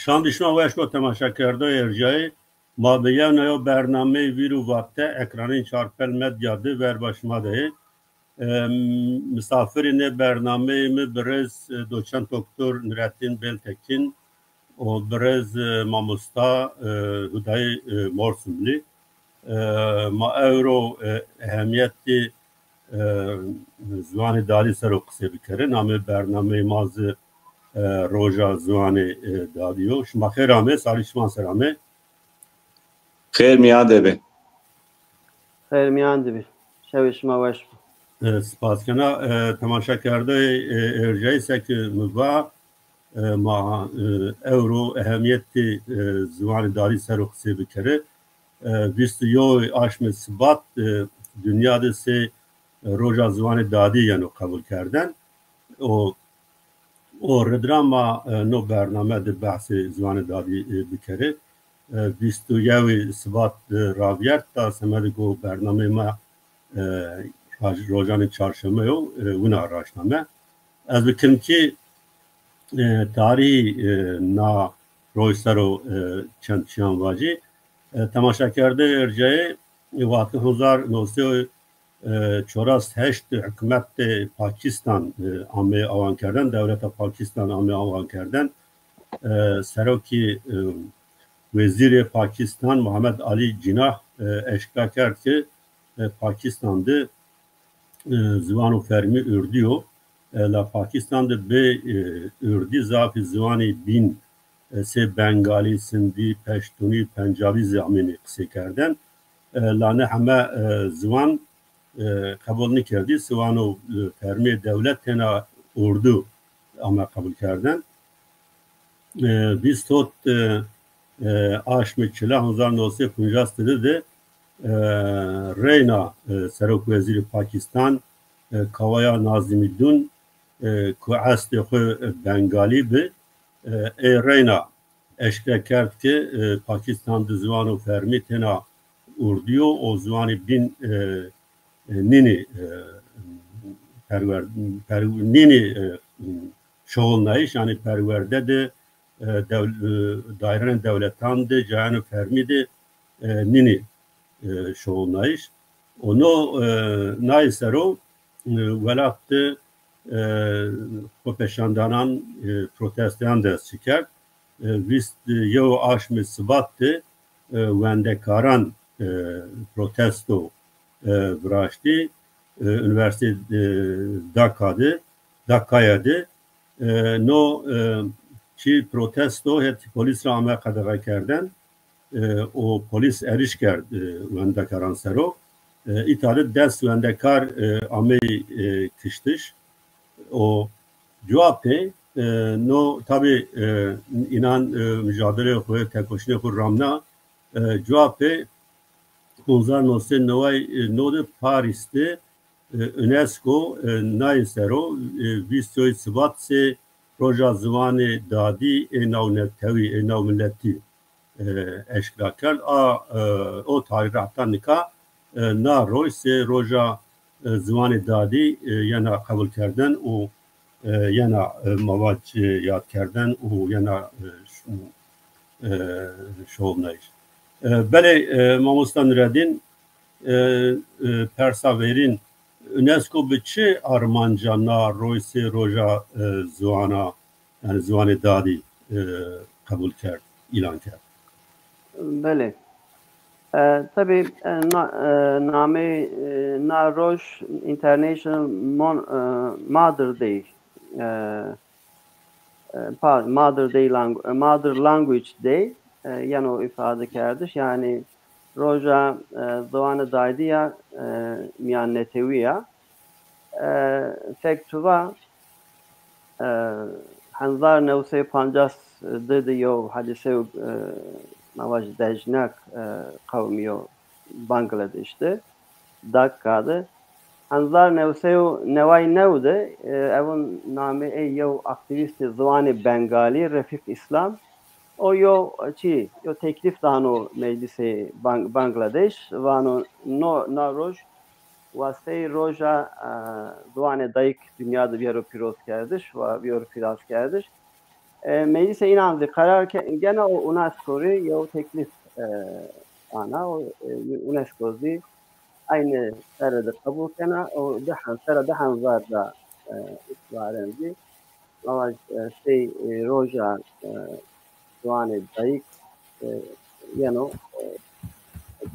شاندیشنا وش کو تماشا کرده ارجای ما بیان یا برنامه ویرو وقته اکرانین چارپل مدیا ده ور başmadı. Misafirin برنامه می برز دوچن دکتر نورالدین بلتکین و برز ماموستا هدای مرسوملی ما euro ehemmiyeti زوان داری سر و قصه بکره نام برنامه ماز روژا زوان دادیو شما خیر آمه سالی شما سرامه خیر میاده به خیر میاده به شب شما وش سپاس کنا تماشا کرده ارجایی سک مبا ما euro ehemmiyeti زوان داری سر و قصه بکره ویستیو آشم سبات dünyada se roja zvanê dadî yano qebul kerdin o redrama no bername di behsê zvanê dadî bikere bîst û yewê sibat raviyert ta semedê ku bernamê me rojanê çarşemê yo wina raşname ez bikim ki tarî na rojsero çend çiyan vacî temaşakerde ercayê واقع 1948 حکومت پاکستان آمه آوان کردن دولت پاکستان آمه آوان کردن سروکی وزیر پاکستان محمد علی جناح اشکا کرد که پاکستان ده زبان و فرمی اردیو لا پاکستان ده به اردی زافی زبانی بین سه بنگالی سندی پشتونی پنجابی زمینی قصه کردن لانه همه زوان قبول نکردی زوان و فرمی دولت تنا اردو اما قبول کردن بیستوت آشم 1950 ده رینا سروک وزیر پاکستان کوایا نازمی دون که عست خو بنگالی به رینا اشکر کرد که پاکستان ده زوان و فرمی تنا اردیو o zvanê bin nînê nînê şoğulnayış yani perwerde de dairên devletan de cayanı fermî de nînê şoğulnayış ono nayê sero welat de xwepeşandanan protestoyan dest çiker vîst yew aşmê sibat de wendekaran protesto vraştı üniversite Dakka'da no çi protesto het polis rağmen kadar kerden o polis eriş kerdi wendekaran sero italet dest wendekar ame kiştiş o cevapte no tabi inan mücadele koyu tekoşine kur ramna cevapte 1999 Paris'te UNESCO naysero vistoy svatse proja zvanê dadî nav nevtewî nav milletî eşkra kerd o tarihata nika na roj se roja zvanê dadî yana qebul kerdin û yana mavac yad kerdin û yana şovnayış Bele Mamosta Nureddin Persaverin UNESCO bi çi armanca na royse roja zuana yani zuanê dadî kabul kerd, ilan kerd. Bele. Tabii name Naroj International Mother Day Mother Language Day yani o ifade kerdiş yani roja doğanı daydiya miyanneteviya fektuva hanzar nevse panjas dedi yo hadise mavaj dejnak kavmiyo Bangladeş'te Dakka'da hanzar nevse nevay nevde evun name yo aktivist zvanı Bengali Refik İslam o yo teklif dano meclisi Bangladeş vano no roj vastey roja duane dayık dünyada bir piroz kerdiş ve bir firas kerdiş meclise inandı karar gene o UNESCO'yu ya o teklif ana o UNESCO'yu aynı serede kabul kena o dehan var da itibaren ama roja Doğan'ı dayık yano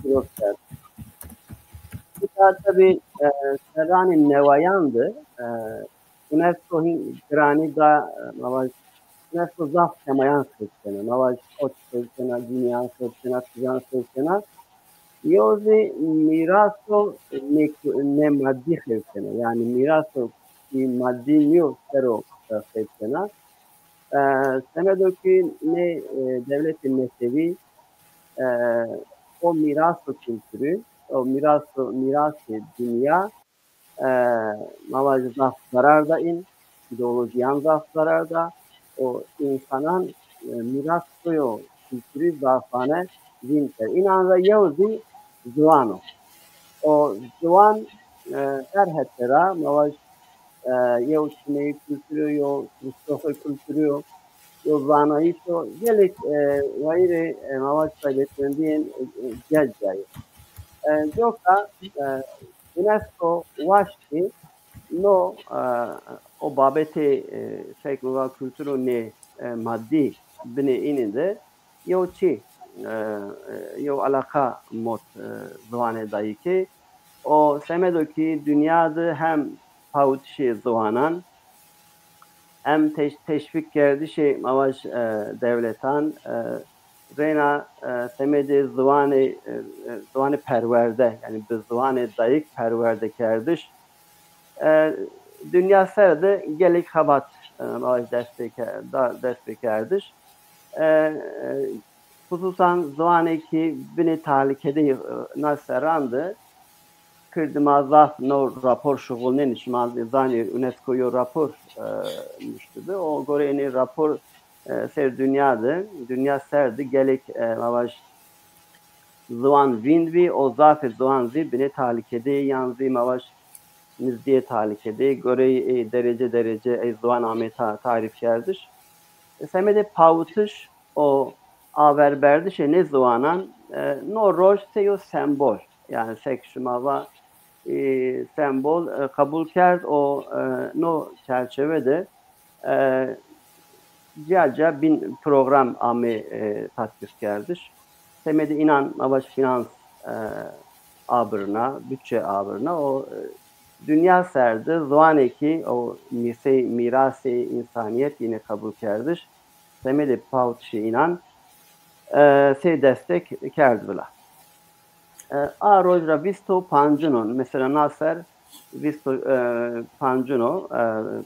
Kiros'ta. Bu da tabi Serrani nevayandı. UNESCO grani da UNESCO zaf kemayan sözsene. Navaş ot sözsene, dünya sözsene, tüzan sözsene. Yozi miraso ne maddi sözsene. Yani miraso ki maddi yok sero sözsene. Semedöki ne devletin nesevi o mirası kültürü, o mirası dünya mavacı zaaflarında ideolojiyan zaaflarında o insanın miras koyu kültürü zaafane zinter. İnanra yavzi zuano. O zuan her hetera mavacı yev çineyi kültürü, yev Mustafa kültürü, yev zanayı to gelik vayri mavacı kaybetmendiğin gelceği. Yoksa UNESCO vaşti no o babeti sekmeva kültürü ne maddi bine ininde yev çi yev alaka mot zuvane dayı ki o semedoki dünyada hem pavutşi zuvanan hem teşvik geldi mavaş devletan rena semedi zuvane perverde yani biz zuvane dayık perverde kerdiş dünya serde gelik habat mavaş destek erdiş hususan zuvane ki bini tahlikede nasrandı kırdıma zaf no rapor şugulnen işmaz zani UNESCO'yu rapor müştüdü. O göreni rapor ser dünyadı. Dünya serdi gelek mavaş zuan vindvi o zaf zuan zi bine tahlikede yanzi mavaş nizdiye tahlikede göre derece zuan ameta tarif kerdiş. Semede pavutış o averberdi ne zuanan no roj seyo sembol yani sekşumava sembol kabul kerd o no çerçevede cihaca bin program ame tatbik kerdiş. Temede inan avaş finans abırına, bütçe abırına o dünya serdi zuaneki o mirası insaniyet yine kabul kerdiş. Temede pavutşi inan destek kerdvila. A rojra visto panjunon mesela naser visto panjuno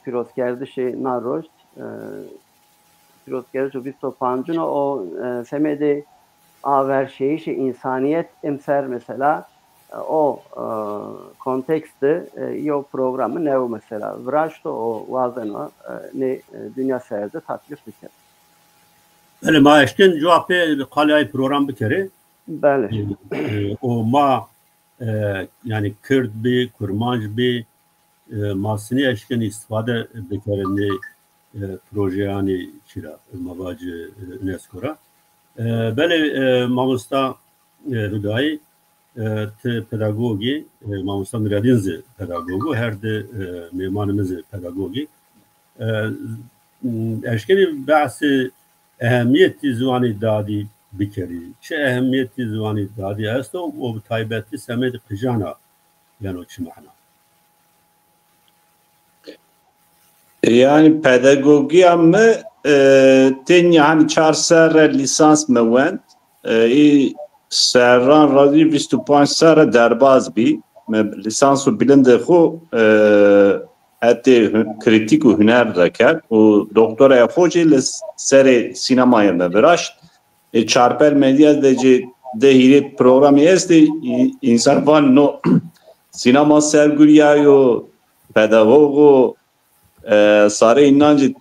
piros kerdi na roj piros kerdi visto panjuno o semede aver insaniyet emser mesela o kontekste yo programı ne o mesela vraşto o vazeno ne dünya serde tatbik biker. Böyle maaşken cevapı kalay program bikeri. Bəli. O ma yani Kürt bir, Kurmanj bir masini eşken istifade bekerinde proje yani çira mavacı UNESCO'ra. Böyle mamusta Rudai pedagogi mamusta Miradinzi pedagogu her de mimarımızı pedagogi eşkeni bahsi ehemmiyeti zuani dadi bikeri. Çe ehemmiyeti zuani dadi است و taybeti semed qijana yani çi mana. Yani pedagogi ama ten yani çarser lisans mevent serran radyo 25 sara derbaz bi lisansu bilinde xo hatta kritik و hüner rekar o doktora yafoji sere sinemaya mevraşt çarpel medya de hire programı este insan van no sinema serguriyayo pedagogo sare inancı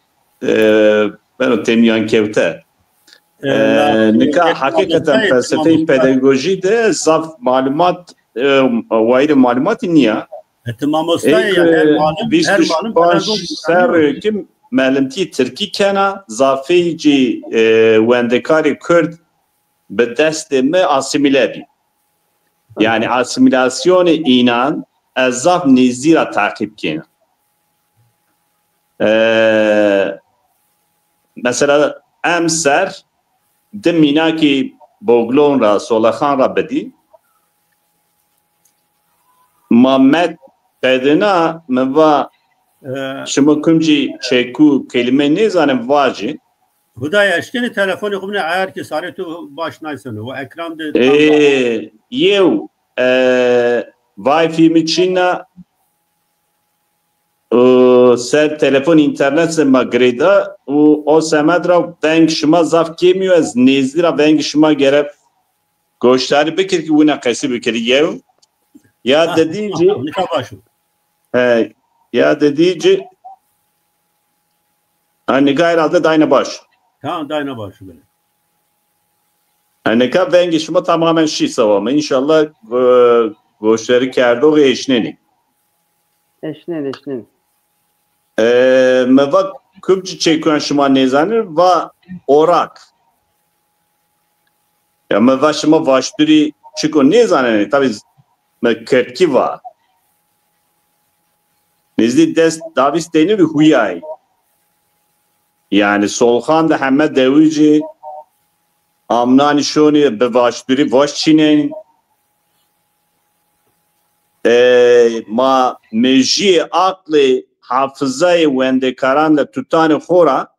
ben o temyan kevte nika hakikaten felsefe pedagoji de zaf malumat vayre malumat niye Mamusta yani her malum ser kim معلمتی ترکی کنه زافی جی وندکاری کرد به دست ما آسیمیله بی یعنی آسیمیلاسیون اینان از زاف نیزی را تعقیب کنه مثلا امسر دمینا که بوگلون را سولخان را بدی محمد قیدنا موا شما کمجی چکو کلمه نیزانم واجی خدای اشکنی تلفن خوبنه عیار که ساره تو باش نایسنه و اکرام ده یو وای فیلمی چینا سر تلفن اینترنت ما گریدا و او سمت را بنگ شما زاف کمیو از نیزی را بنگ شما گرفت گوشتاری بکر که اونا قیسی بکر یو یا ددیجی یا ددیجی نگاه راده داینه باش داینه باش بله نگاه بنگ شما تماما شی سوامه انشالله گوشتاری کرده و اشنینی اشنین موا کبچی چیکوان شما نیزانر و اوراک یا موا شما واشتوری چیکو نیزانر تابی کرکی و نزدی دست داویست دینی رو huyای yani solxan da همه دویجی آمنانی شونی به واشتوری واش چینین ما مجی عقل حافظه وندکاران da tutan خورا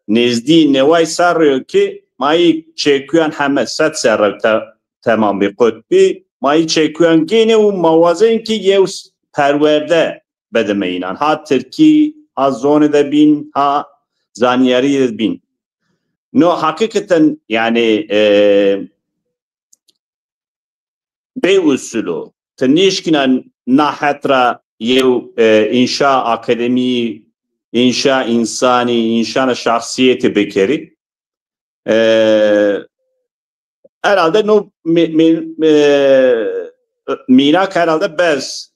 نزدی نوای سر رو که مایی چکویان همه ست سر رو تمام بی قطبی مایی چکویان گینه و موازه این که یه پرورده بدم اینان ها ترکی ها زون ده بین ها زانیاری ده بین نو حقیقتا یعنی به اصولو تنیشکینا نحت را یو انشاء اکادمی انشاء انسانی انشاء شخصیت بکری herhalde no minak herhalde bez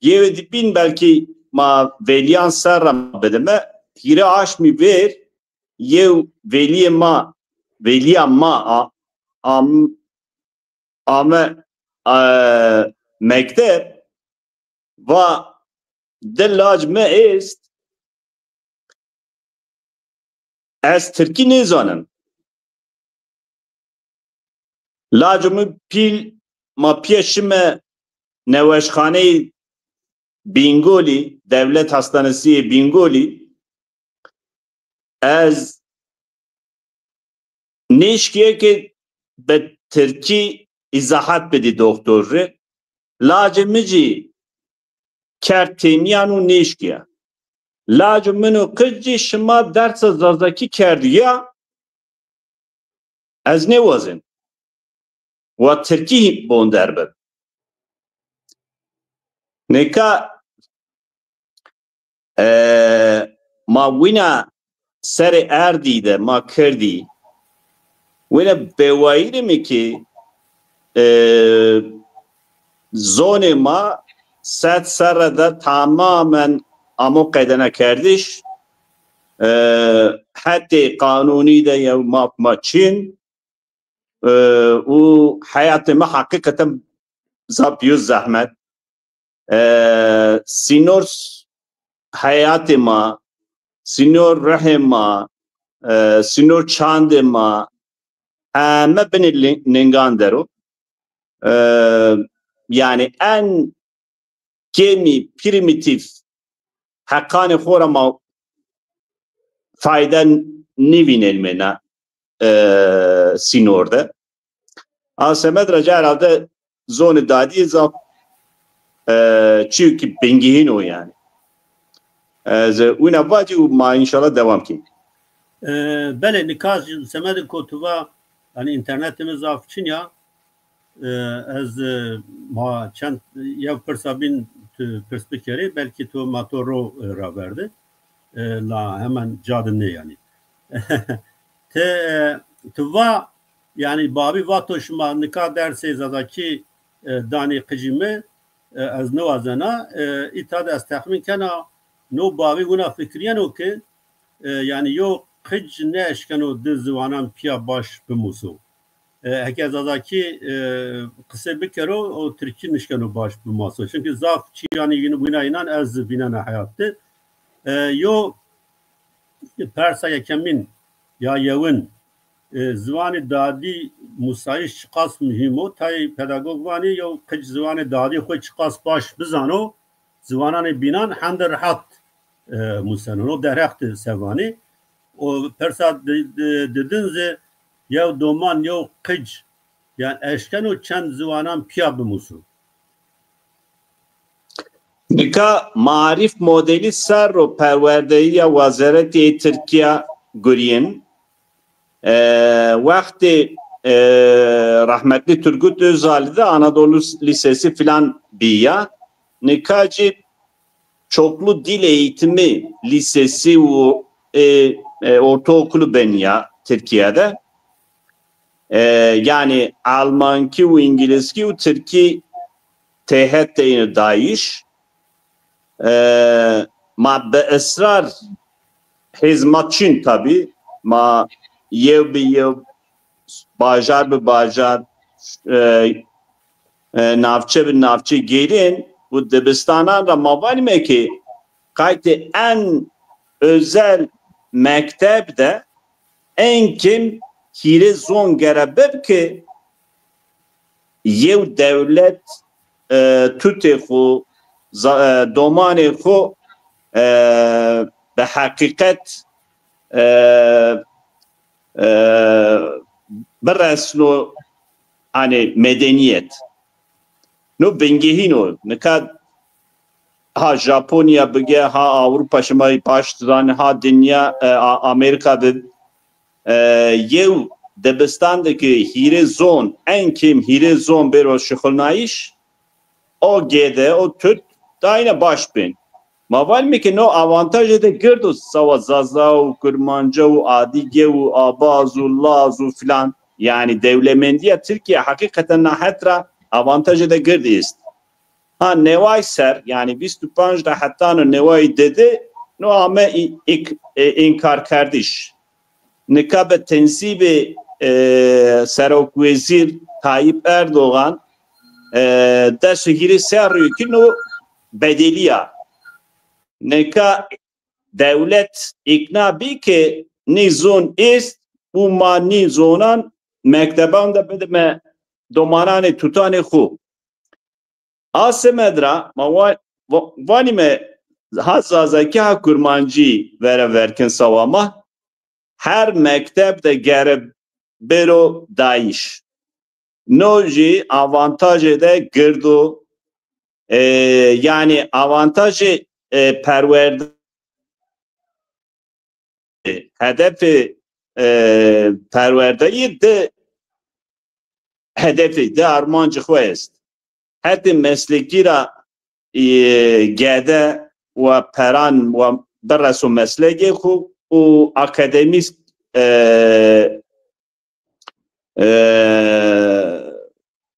yevi bin belki ma veliyan serra bedeme hire aş mi ver yev veliye ma veliya ma ame mektep va delaj me est az Türkiye ne zanen lacımı pil ma piyeşime neveşkhane Bingoli devlet hastanesi Bingoli az neşkiye ki be Türkiye izahat bedi doktoru lacımıcı kertemiyanu neşkiye lacımını kıcı şıma ders zazdaki kerdi ya az ne vazin و ترکی بون دربد نکا ما وینا سر اردی ده ما کردی وینا بوایری می که زون ما ست سر ده تماما امو قیدنه کردش حتی قانونی ده یا ما چین و حياتي ما حقيقة زابيوز زحمت سينور حياتي ما سينور رحم ما سينور چاند ما همه بني لنگان درو يعني ان كيمي primitif حقان خورا ما فايدة نيوين المنا سينور ده آسمت رجع herhalde zone dadi zap çünkü bengihin o yani ona vacı ma inşallah devam ki bele nikaz semed kotuva hani internetimiz afçın ya az ma çent ya persabin perspektifi belki to matoro ra verdi la hemen cadın ne yani te tuva yani babi vatoşma nika derse zadaki dani qijime az nevazana itad az tahmin kana نو باوی گونا فکریان او که yani yo kıç ne eşken o dizvanan piya baş bimuzun. Heke zazaki kısa bir kere o Türkiye nişken o baş bimaso. Çünkü zaf çiyani yine buna inan ez binana hayattı. Yo Persa'ya kemin ya yevin zvanı dadi musayiş çıkas mühim o tay pedagog vani yo kıç zvanı dadi koy çıkas baş bizano zvananı binan hande rahat musanın o derhakti sevani o Persa dedinze ya doman yo kıç yani eşken o çend zvanan piya bimusu. Nika marif modeli serro perverdeyi ya vazareti Türkiye guriyen vakti rahmetli Turgut Özal'de Anadolu Lisesi filan biya nikacı çoklu dil eğitimi lisesi ortaokulu benya Türkiye'de yani Almanki ve İngilizki ve Türkiye tehet deyini dayiş ma be ısrar hizmetçin tabi ma yev bi yev bajar bi bajar navçe bi navçe gelin bu dibistana da mavali me ki kayte en özel mektepte en kim hire zon gerebeb ki yev devlet tutehu domanê xo bi heqîqet biresno hani medeniyet no bingehino nikad ha Japonya bige ha Avrupa şımayı baştıran ha dünya Amerika bi yev debistandaki hire zon en kim hire zon bero şıkılnayiş o gede o tüt da yine baş bin. Maval mi ki no avantajı da girdo sava zazav, kurmancav, adige, abazu, lazu filan yani devlemendiye Türkiye hakikaten nahetra avantajı da girdi ist. Ha nevay ser yani biz tüpanj da hatta nevay dedi no ame inkar kardiş. Nikabe tensibi Serok Vezir Tayyip Erdoğan dersi giri seriyor ki no bedeliya neka devlet ikna bi ki nizon ist bu mani zonan mekteban da bedeme domanane tutane khu asemedra ma vani me hazazaki ha kurmancı vere verkin savama her mektepte gere bero dayiş noji avantajı da girdo yani avantajı perverde hedefi perverdeyi de hedefi de armancı xwest hatta mesleki ra gede ve peran ve berresu mesleki xu u akademik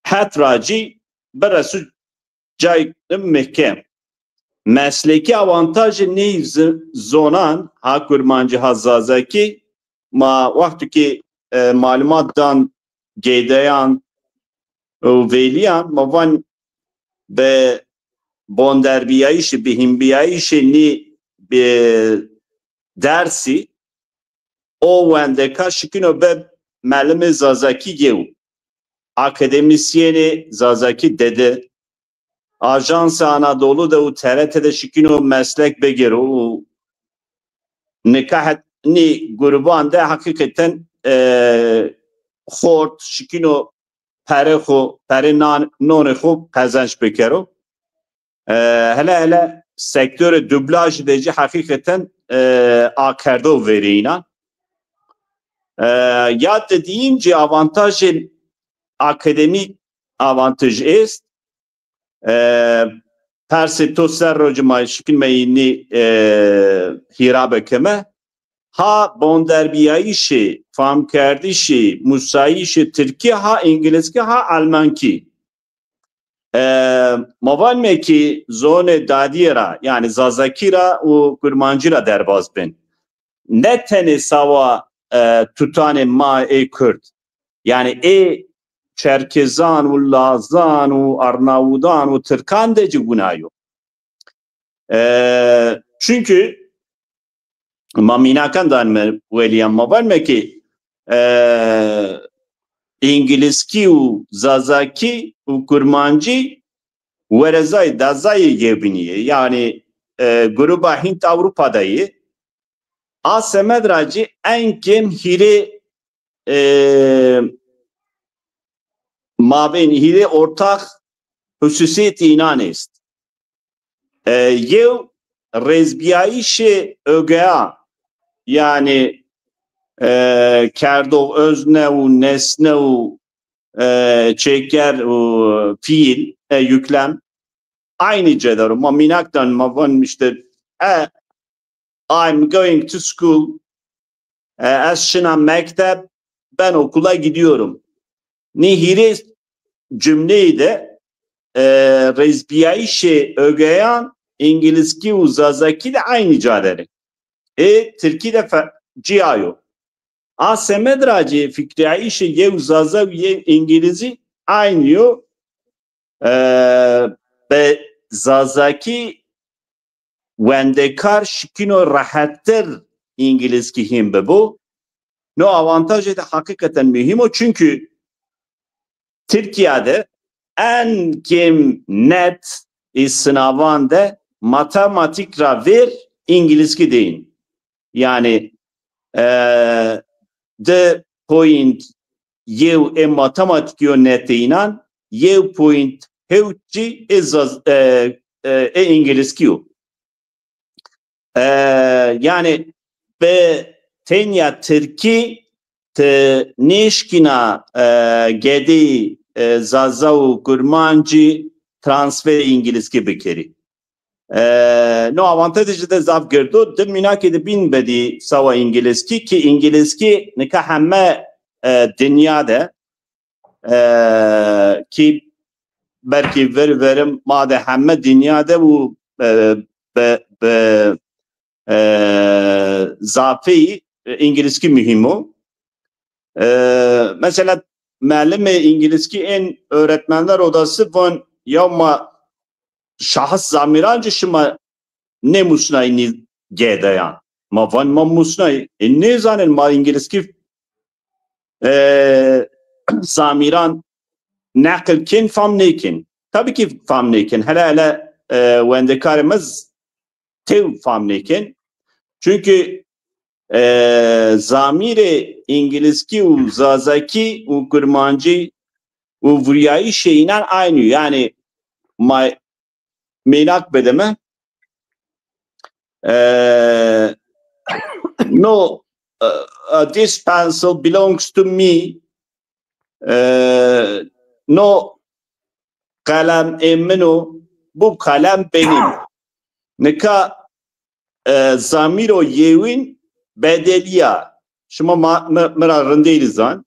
hatracı berresu cay mehkem mesleki avantajı ne zonan ha kurmancı hazazaki ma vakti ki malumattan gedeyan veliyan ma van be bonderbiyayişi bihimbiyayişi ni be dersi o vendeka şikino be melime zazaki gev akademisyeni zazaki dede Ajans Anadolu da o TRT'de şikino meslek begir o nikah ni grubanda hakikaten xort şikino pere non xo kazanç bekero hele sektörü dublaj deci hakikaten akardo veriyna ya dediğimce avantajı akademik avantaj ist persi to serrocuma şikilmeyini hirabe keme ha bonderbiyayişi fam kerdişi musayişi Türkiye ha İngilizki ha Almanki Mavan meki zone dadira yani zazakira u kurmancira derbaz bin. Ne teni sava tutane ma Kürt. Yani Çerkezan u Lazan u Arnavudan u Türkan de cigunayo. Çünkü maminakan dan William Mavan meki İngilizki u Zazaki u Kurmancı Verezay dazayı yebiniye yani gruba Hint Avrupa'dayı asemedracı en kem hire maben hire ortak hususiyet inan est. Yev rezbiyayişe ögea yani kerdov özne u nesne u çeker u fiil yüklem aynı ceder. Maminaktan mavan işte I'm going to school. Eşina mektep. Ben okula gidiyorum. Nihire cümleyi de rezbiyayişe ögeyan İngilizki uzazaki de aynı caderi. Türkiye'de cihayo. Asemedracı fikriyayişe ye uzaza ye İngilizi aynı ve zazaki wendekar şikino rahattır İngilizki him be bu. No avantajı da hakikaten mühim o çünkü Türkiye'de en kim net sınavanda matematik ra ver İngilizki değil. Yani the point yev matematik yönettiğinden yev point hevci İngilizki o. Yani be tenya Türkiye te neşkina gedi zazav kurmancı transfer İngilizki bekeri. No avantajı da zav girdo de minakede bin bedi sava İngilizki ki İngilizki nika hemme dünyada ki belki verim made hemme dünyada bu zafi İngilizki mühim o. Mesela Müellime İngilizki en öğretmenler odası von yavma şahıs zamirancı şıma ne musnayını gedayan. Ma van ma musnay. Ne zanen ma İngilizki zamiran nakil kin fam nekin. Tabii ki fam nekin. Hele vendekarımız tev fam nekin. Çünkü zamire İngilizki u zazaki u kurmancı u vuryayı şeyinden aynı. Yani menak bedeme no this pencil belongs to me no kalem emino bu kalem benim. Neka zamiro yevin bedeliya. Şuma mırarın değiliz lan.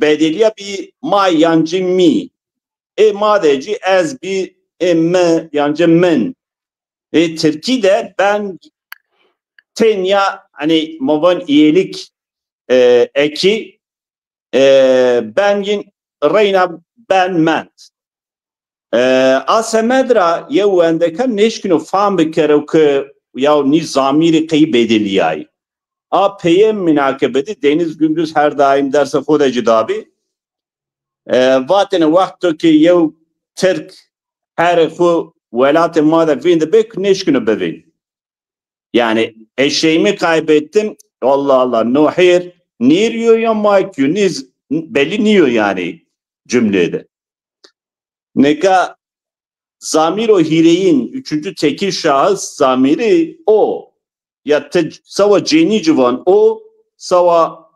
Bedeliya bir ma yancı mi. Madeci ez bir emme yancı men. Türkiye'de ben tenya hani mavan iyilik eki ben yin reyna ben ment. Asemedra yevendeken neşkino fam bikere ki ya nizamiri kıyı bedeliyay. PM münakebeti Deniz Gündüz her daim derse kodacı dabi. Vatene vakti ki yev Türk her ku velat-ı mada vinde bek neşkino bevin. Yani eşeğimi kaybettim. Allah Allah no hayır. Niriyor ya maikyu niz belli niyor yani cümlede. Neka zamir o hireyin üçüncü tekil şahıs zamiri o. Ya sava ceni civan o, sava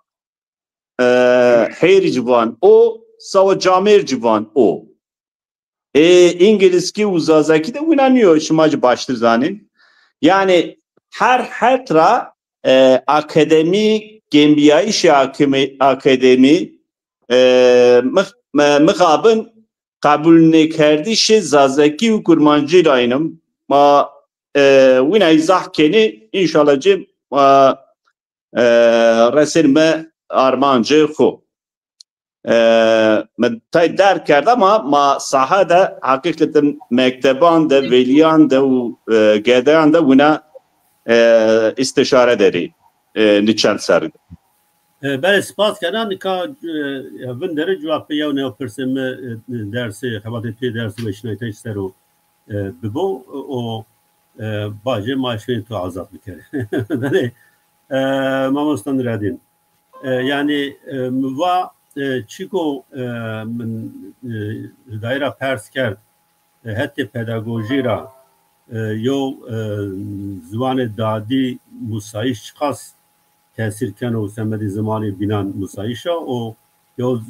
hayri civan o, sava camer civan o. İngilizki uzazaki de oynanıyor şimacı başlı zanin. Yani her tra akademi gembiyayı akademi mıkabın قبول نکردیش زازکی و کرمانجی لاینم ما وین ایزاح کنی انشالله جیم رسل ما آرمانجی خو من تای در کرده ما ساحه ده حقیقتا مکتبان ده ولیان ده و گدایان ده ونا استشاره داری نیچند سرد بله سپاس کردم که من در جواب یا نه پرسم درس خبرتی درس وشنایتش سرو ببو و باجه ماشین تو آزاد بکره بله ما مستند ردین yani va çiko daira pers kerd hatta pedagoji ra yo zvan dadi musayiş çıkas tesirken o semedi zamanı binan musayişa o yo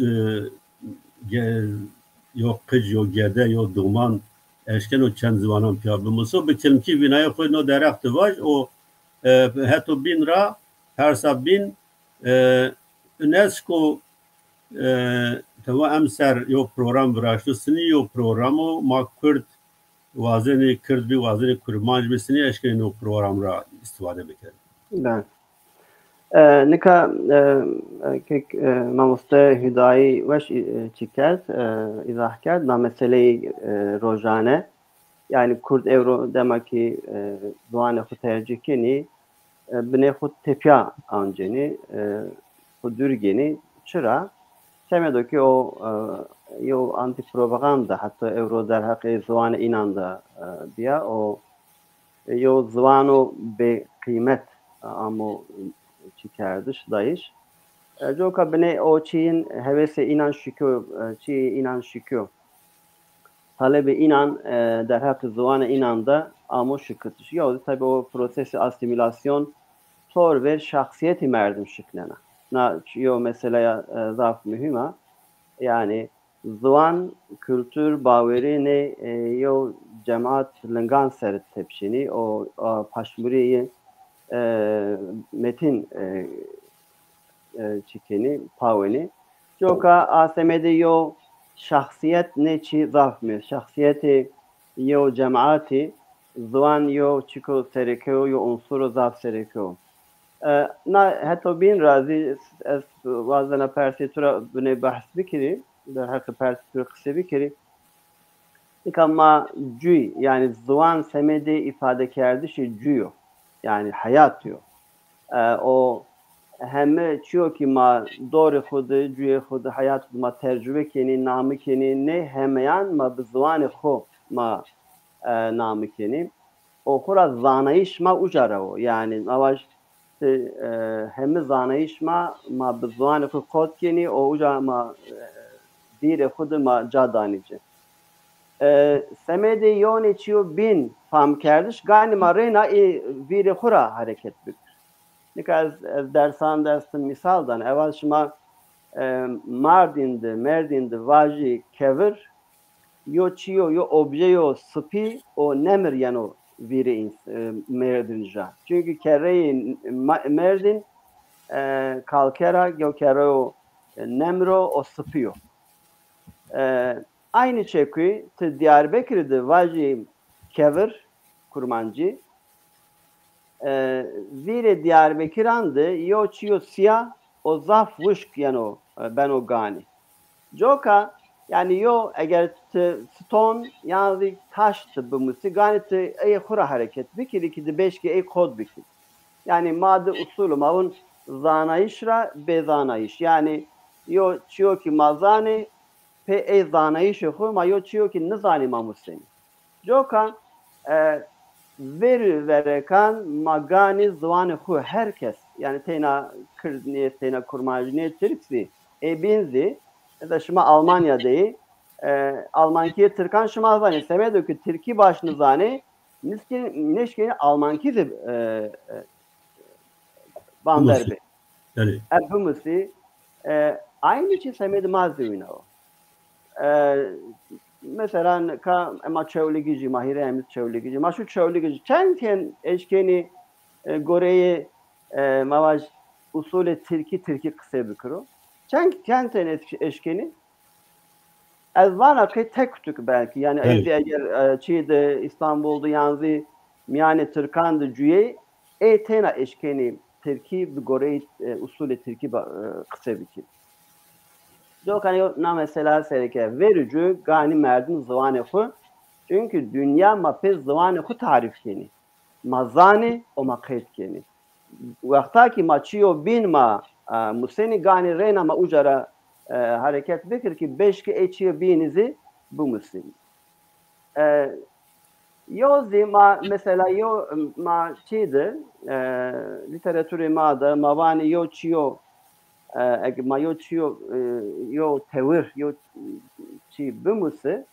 yo kıc yo gerde yo duman eşken o çend zvanan piyabımızı bitilmki binaya koyun o deraktı var o hatta bin ra persa bin UNESCO tava emser yo program vraştı sini yo programı ma Kürt vazeni Kürt bir vazeni kurmanj bir sini eşken o program ra istifade bekler. Ben. Nika kek mamusta hidayı veş çiker izah kerd na meseleyi rojane yani Kürt evro demek ki duane xu tercih keni bine xu tepya anceni Dürgeni çıra semedoki o yo anti propaganda hatta evro der hakkı zvanı inanda diye o yo zvanı be kıymet ama çıkardış dayış joka bine o çiğin hevese inan şükür çiğ inan şükür talebi inan der hakkı zvanı inanda ama şükür yo tabi o prosesi asimilasyon tor ver şahsiyeti merdim şıklana na yo mesela zaf mühima yani zvan kültür baveri ne yo cemaat lengan seret tepşini o paşmuriyi metin çikeni paveni joka asemede yo şahsiyet ne çi zaf mı şahsiyeti yo cemaati zvan yo çiko serekeo yo unsuru zaf serekeo na hatta bin razı az vazana persitura bune bahs bikiri der hakkı persitura kısa bikiri ama cüy yani zvan semedi ifade kerdi şey cüyo yani hayat diyor o hem çiyor ki ma doğru xudu cüye xudu hayat ma tecrübe keni namı keni ne hemeyan ma zvan xu ma namı keni o xura zanayış ma ucara o yani avaş hem zanayış ma bizwan xu kod keni o uca ma dire xud ma cadanice semede yoni çiyo bin fam kerdiş gani ma rena vire xura hareket bik nikaz dersin misaldan evvel şuma Mardin'de vaji kevir yo çiyo yo obje yo spi o nemir yano vire merdinja çünkü kereyi merdin kalkera yo kero nemro o spiyo aynı çeki te Diyarbakır'da vaji kevir kurmancı vire Diyarbakır'andı yo çiyo siyah o zaf vuşk yano ben o gani joka yani yo eğer stone yani taş bu musigani te ey khura hareket bikiri ki de beş ki ey kod bikir yani madde usulü mavun zanayışra bezanayış yani yo çiyo ki mazani pe ey zanayış xu ma yo çiyo ki nizani mamusin joka verekan magani zvan xu herkes yani tena kırdniyet tena kurmajniyet Türkçe benzi da şuma Almanya'da Almankiye Türkan şuma zani semedo ki Türkiye başını zani neşke Almanki de banderbe yani bu musi aynı şey semedo mazduina o mesela ka ama çevlegici mahire emiz çevlegici ma şu çevlegici çenken eşkeni goreye mavaj usulü Türki kısa bükro çenken eşkeni Ez vana ki tek tük belki yani Evet. eğer çiğde İstanbul'da yanzi miyane Türkan'da cüye tena eşkeni Türkiye bir gore usulü Türkiye kısa bir ki. Dokani na mesela sereke verici gani merdin zıvanı ku çünkü dünya mapez zıvanı ku tarif keni mazani o maket keni vakta ki maçıyor bin ma museni gani reyna ma ucara hareket bekir ki beşki eçiyor binizi bu musin. Yozi ma mesela yo ma çiğdi literatürü ma da mavani yo çiyo ma yo çiyo yo tevir yo çi bu musi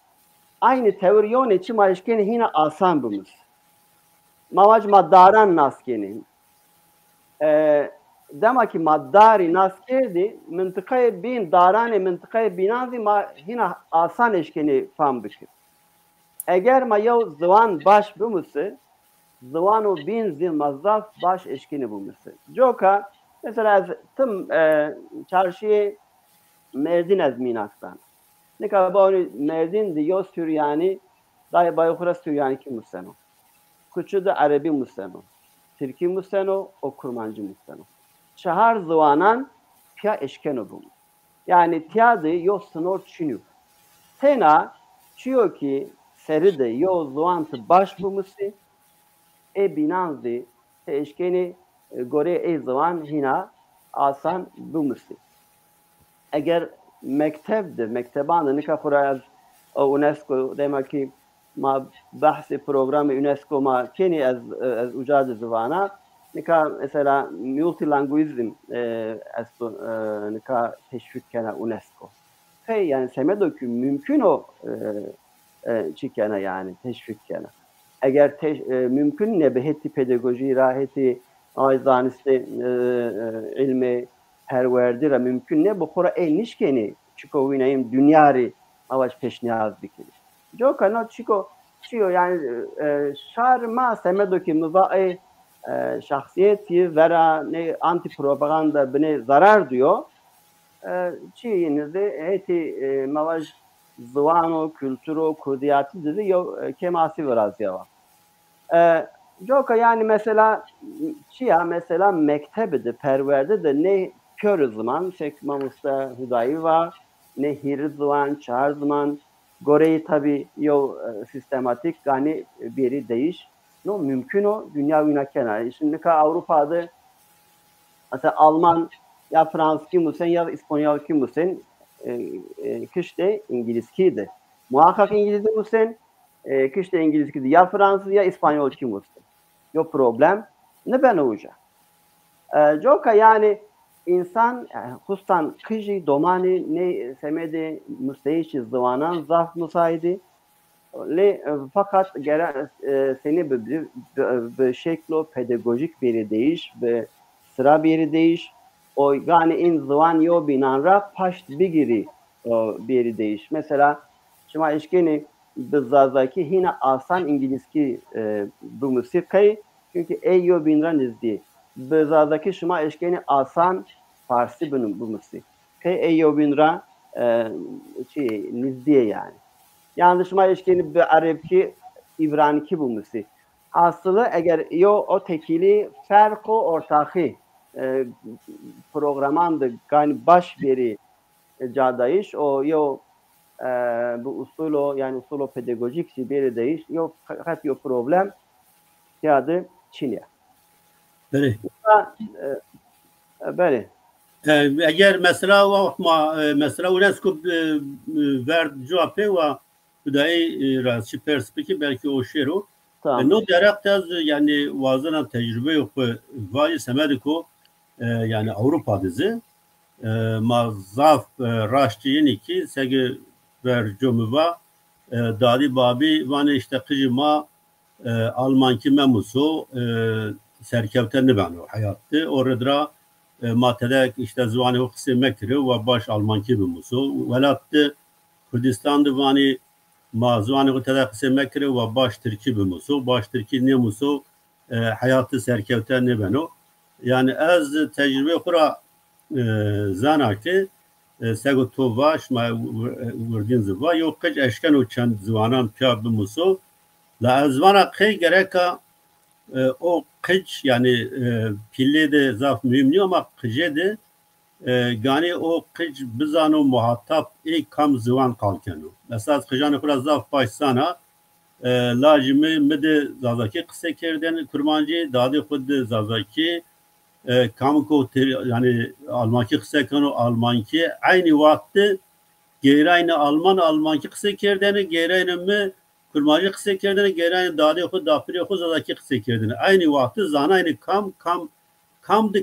aynı tevir yo ne çi ma işkeni hina asan bu musi. Mavac maddaran naskeni. Demek ki maddari naskerdi mıntıkaya bin darane mıntıkaya binanzi ma hina asan eşkeni fam bikir. Eğer ma yav zıvan baş bu musi zıvan o bin zil mazdaf baş eşkeni bu musi. Joka mesela tüm çarşıya merdin ez minaktan. Ne kadar bu merdin diyor Süryani dahi bayukura Süryani ki museno. Küçü de Arabi museno. Türki museno o kurmancı museno. Çahar zıvanan pya eşkeno bu. Yani tiyadı yo sınor çinü. Tena çiyo ki seride yo zıvantı baş bu musi binanzi te eşkeni gore zıvan hina asan bu musi. Eğer mektebde, mektebanı nika kurayaz o UNESCO demek ki ma bahsi programı UNESCO ma keni az ucad zıvana nika mesela multilingualizm nika teşvik kena UNESCO. Hey yani semedo ki mümkün o çikena yani teşvik kena. Eğer mümkün ne beheti pedagoji raheti ayzaniste ilmi perverdire mümkün ne bu kora nişkeni çiko vinayım dünyari avaç peşniyaz dikili. Joka no çiko çiyo yani şarma semedo ki müvae şahsiyeti vera ne anti propaganda bine zarar diyor. Çiğinizde heti mavaj zıvano, kültüro, kurdiyatı dedi yo kemasi biraz yava. Joka yani mesela çiya mesela mektebede perverde de ne kör zaman sekmamusta hudayi var ne hir zaman çağır zaman goreyi tabi yo sistematik yani biri değiş no mümkün o dünya ünakena. Şimdi ka Avrupa'da mesela Alman ya Fransız kim musen ya İspanyol kim musen kışta İngiliz kiydi. Muhakkak İngiliz musen kışta İngiliz kiydi. Ya Fransız ya İspanyol kim musen. Yok problem. Ne ben olacak. Joka yani insan hustan kışı domani ne semedi müsteyiş zıvanan zaf musaydi. Fakat seni bir şeklo pedagojik biri değiş ve sıra biri değiş. O yani in zıvan yo binanra paşt bigiri biri değiş. Mesela şimdi işkeni bizzazaki yine asan İngilizki bu musikayı çünkü yo binran izdi. Bizzazaki şuma işkeni asan Farsi bu musik. Yo binra nizdiye yani. Yanlışma işkeni bir Arapki İbraniki bu musik. Aslı eğer yo o tekili farkı ortakı programanda yani baş biri cadayış o yo bu usulo yani usulo pedagojik bir değiş yok fakat yok problem yadı Çin'e. Böyle. Böyle. Eğer mesela mesela UNESCO verdi cevap ve budayı rastçı perspektif belki o şero. No derektaz yani vazana tecrübe yok vay semediko yani Avrupa dizi mazaf raşçıyın ki segi ver cumva dadi babi vane işte kıcıma Almanki memusu serkevtenli ben o hayattı orada matedek işte zvanı o kısmektir ve baş Almanki memusu velattı Kürdistan'da vani mazvanı o tedek kısmektir ve baş Türkiye memusu baş Türkiye memusu hayatı serkevtenli ben o yani az tecrübe kura zanaki سگو تو واش ما وردین زوا یو قج اشکن و چند زوانان پیا بموسو لازوانا قی گرکا o kıç yani pille de zaf mühimli ama kıcı de yani o kıç bizano muhatap ilk kam zıvan kalkenu. Mesela kıcanı biraz zaf başsana lacimi mide zazaki kısa kerden kurmancı dadı khud zazaki kam ko yani almanki kısa kanu almanki aynı vakti geyrayne almanki kısa kerdeni geyrayne mi kurmacı kısa kerdeni geyrayne dadı khud dafiri khud zazaki kısa kerdeni aynı vakti zana aynı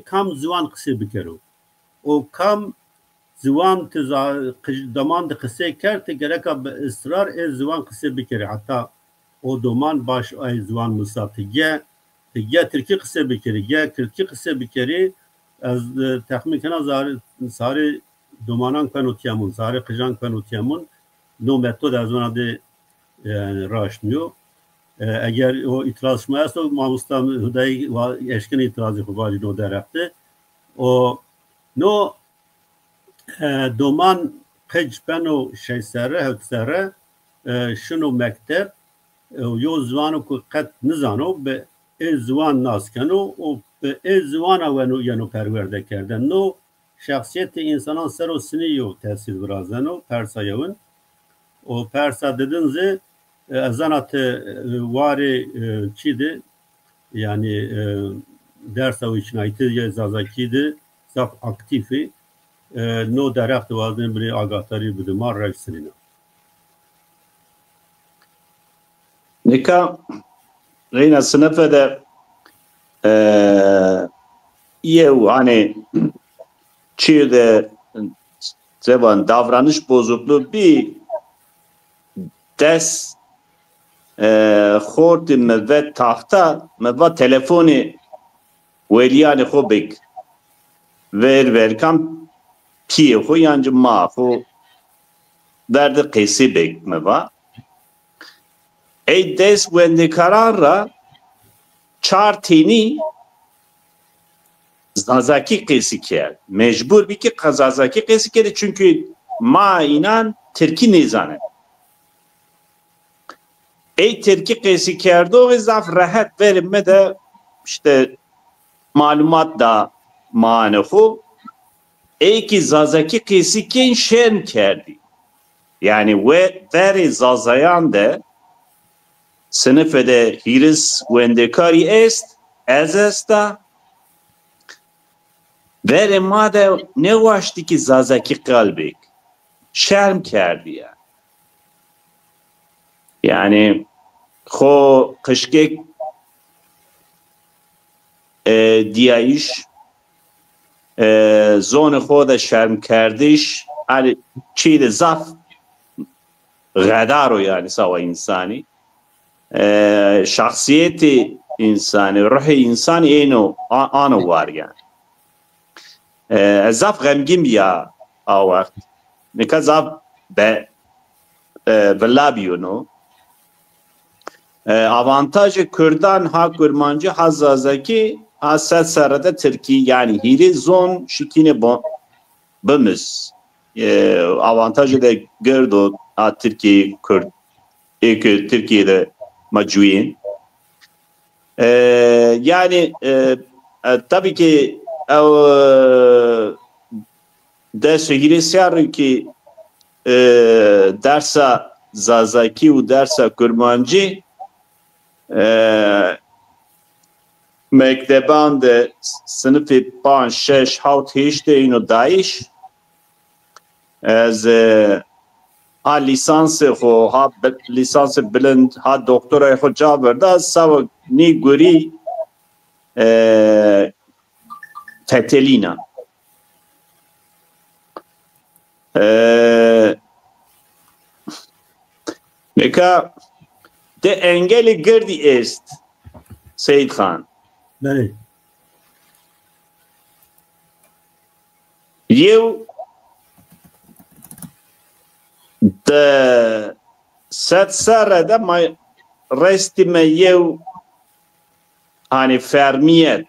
kam zıvan kısa bikeru o kam zıvan daman da kısa kerte gereka ısrar zıvan kısa bikeri hatta o doman baş ay zıvan musatıge Türkiye kısa bikeri Türkiye kısa bikeri az tahmin kana sari domanan kanutiyamun sari kıjan kanutiyamun no metod az ona de yani raşmıyor eğer o itiraz şmaysa mamustam hüdayi eşkin itirazı kubali no deraktı o no doman kıç peno şey sere hütsere şunu mektep یو زوانو کو قد نزانو به زوان ناس کنو و به زوان ونو یانو پرورده کردن نو شخصیت انسانان سر و سنیو تحصیل برازنو پرسایون o persa dedince zanat vari çidi yani ders o için aitı yazakiydi zaf aktifi no derakt vazın bir agatari bir mar revsini Nika Reyna sınıfı da hani çiğde zevan davranış bozukluğu bir ders خورد مذات تاختا مذات تلفونی ولیان خو بک ور کم پیه خو یانج ما خو درد قیسی بک مذات ای دست وندی kararra را چار تینی zazaki qesi کرد mecbur bir ki zazaki qesi کرد çünkü ma inan Türkiye nizane ey Türkiye qesi کرد و zaf rahat verme de işte malumat da mane xo ey ki zazaki qesi ken şen kerdi yani ve veri zazayan de sınıfede hiris wendekari est ez esta vere made ne vaşti ki zazaki kalbik şerm kerdi ya yani خو kışkek دیایش زون خود شرم کردیش علی چی ده زف غدارو yani سوا insani şahsiyeti insani ruhi insani اینو آنو var yani زف غمگین بیا آوقت نکه زف به ولابیونو avantajı Kürdan ha Kurmancı ha Zazaki ha Setsara'da Türkiye yani hiri zon şikine bımız avantajı da gördü ha Türkiye Kürt Türkiye'de macuyin yani tabii ki derse hiri siyarı ki dersa Zazaki u dersa Kurmancı mekteban de sınıfı 5 6 7 اینو دایش از ها لیسانس خو ها لیسانس بلند ها دکترای خو جا برده سو نی گوری تتلینا نکا de engeli girdi est Seyit Khan. Evet. Yev de Setsara'da restime yev hani fermiyet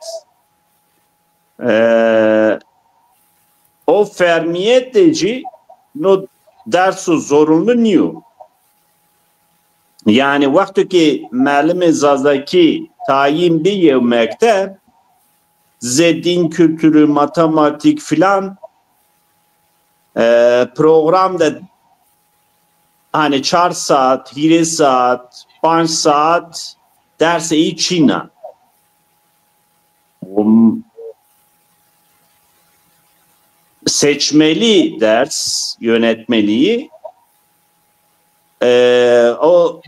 o fermiyet deci no dersu zorunlu niyo. Yani vakti ki Muallim Zazaki tayin bir yev mektep din kültürü, matematik filan programda hani 4 saat, 7 saat, 5 saat derse içine seçmeli ders yönetmeliği o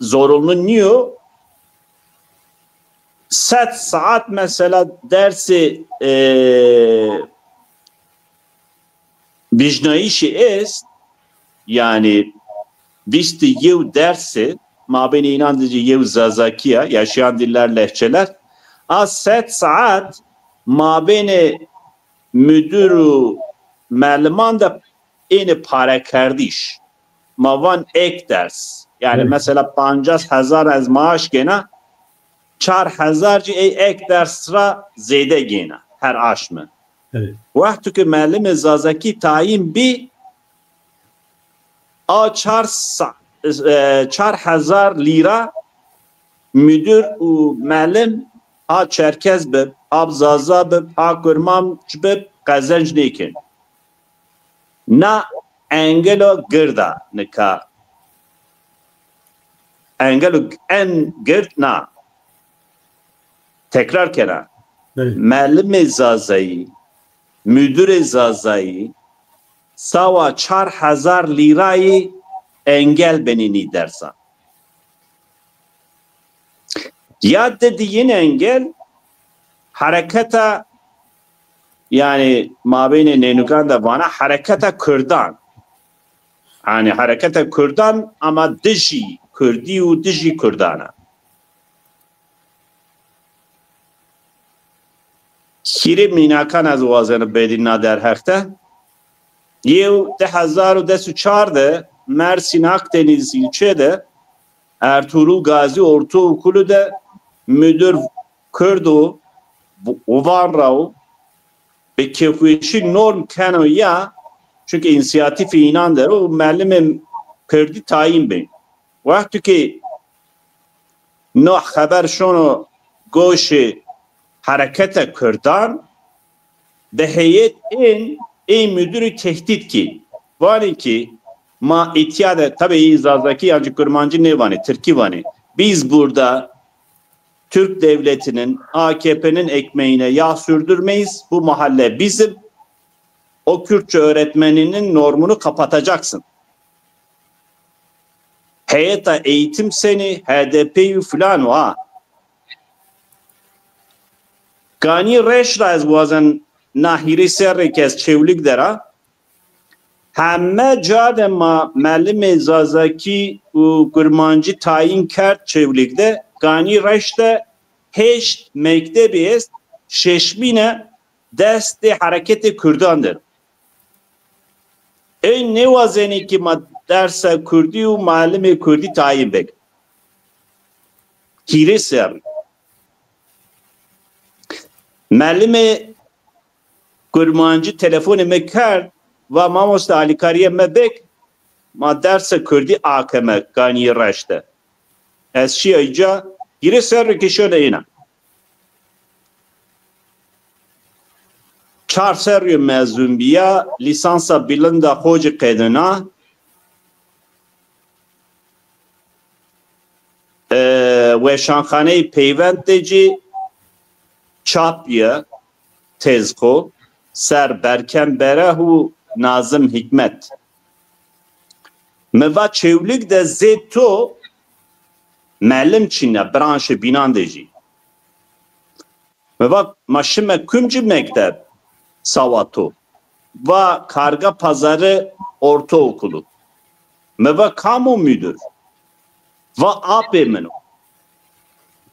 zorunlu niye? 7 saat mesela dersi bijnayişi est yani bisti yev dersi mabeni inandırıcı yev zazakiya yaşayan diller lehçeler az 7 saat mabeni müdürü müelliman da aynı para kardiş mavan ek ders yani mesela 50,000 az maaş gene 4,000 ek ders ra zeyde gene her aş mı? Evet. Vakti ki Muallim Zazaki tayin bir 4,000 lira müdür u muallim a Çerkez bib, a Zaza bib, a Kurman bib kazanç nekin. Na engelo girda nika. Engelo en gird na. Tekrar kere. Evet. Muallim Zazai, müdür Zazai sawa 4,000 lirayı engel benini dersen. Ya dediğin engel harekete yani mabeyne nenukan da bana harekete Kürdan. Yani harekete Kürdan ama dişi Kürdi u dişi Kürdana. Kiri minakan az vazanı bedina der hekte. Yev 2014 Mersin Akdeniz ilçede Ertuğrul Gazi Ortaokulu da müdür Kürdu Uvan Rao ve kefişi norm kanoya çünkü inisiyatifi inandır o muallim Kürdi tayin bin. Vakti ki no haber şunu goşi harekete Kürdan de heyet en müdürü tehdit ki var ki ma ihtiyada tabii Zazaki yancı kurmancı ne var Türkiye var. Biz burada Türk devletinin AKP'nin ekmeğine yağ sürdürmeyiz. Bu mahalle bizim. O Kürtçe öğretmeninin normunu kapatacaksın. Heyeta eğitim seni HDP'yi falan var. Gani reşla az vazan nahiri serri kes çevlik dera. Hemme cade ma Muallim Zazaki u kurmancı tayin kert çevlikde Gani reşte heşt mektebi est şeşmine desti hareketi Kürdandır. En ne vazeni ki ma derse Kürdi u Muallim Kürdi tayin bek. Hire ser. Muallim kurmancı telefonu mekar ve mamosta alikariye mebek ma derse Kürdi akeme Gani reşte. Ez şiayca hire ser ki şöyle ina. 4 سری مezun biya lisansa bilanda hoca qedena ve şanxane peyvendeci çapya tezko ser berken berehu Nazım Hikmet meva çevlik de zeto muallim çinne branşı binandeci meva maşime kümcü mektep Savato ve Karga Pazarı Ortaokulu ve kamu müdür ve AP meno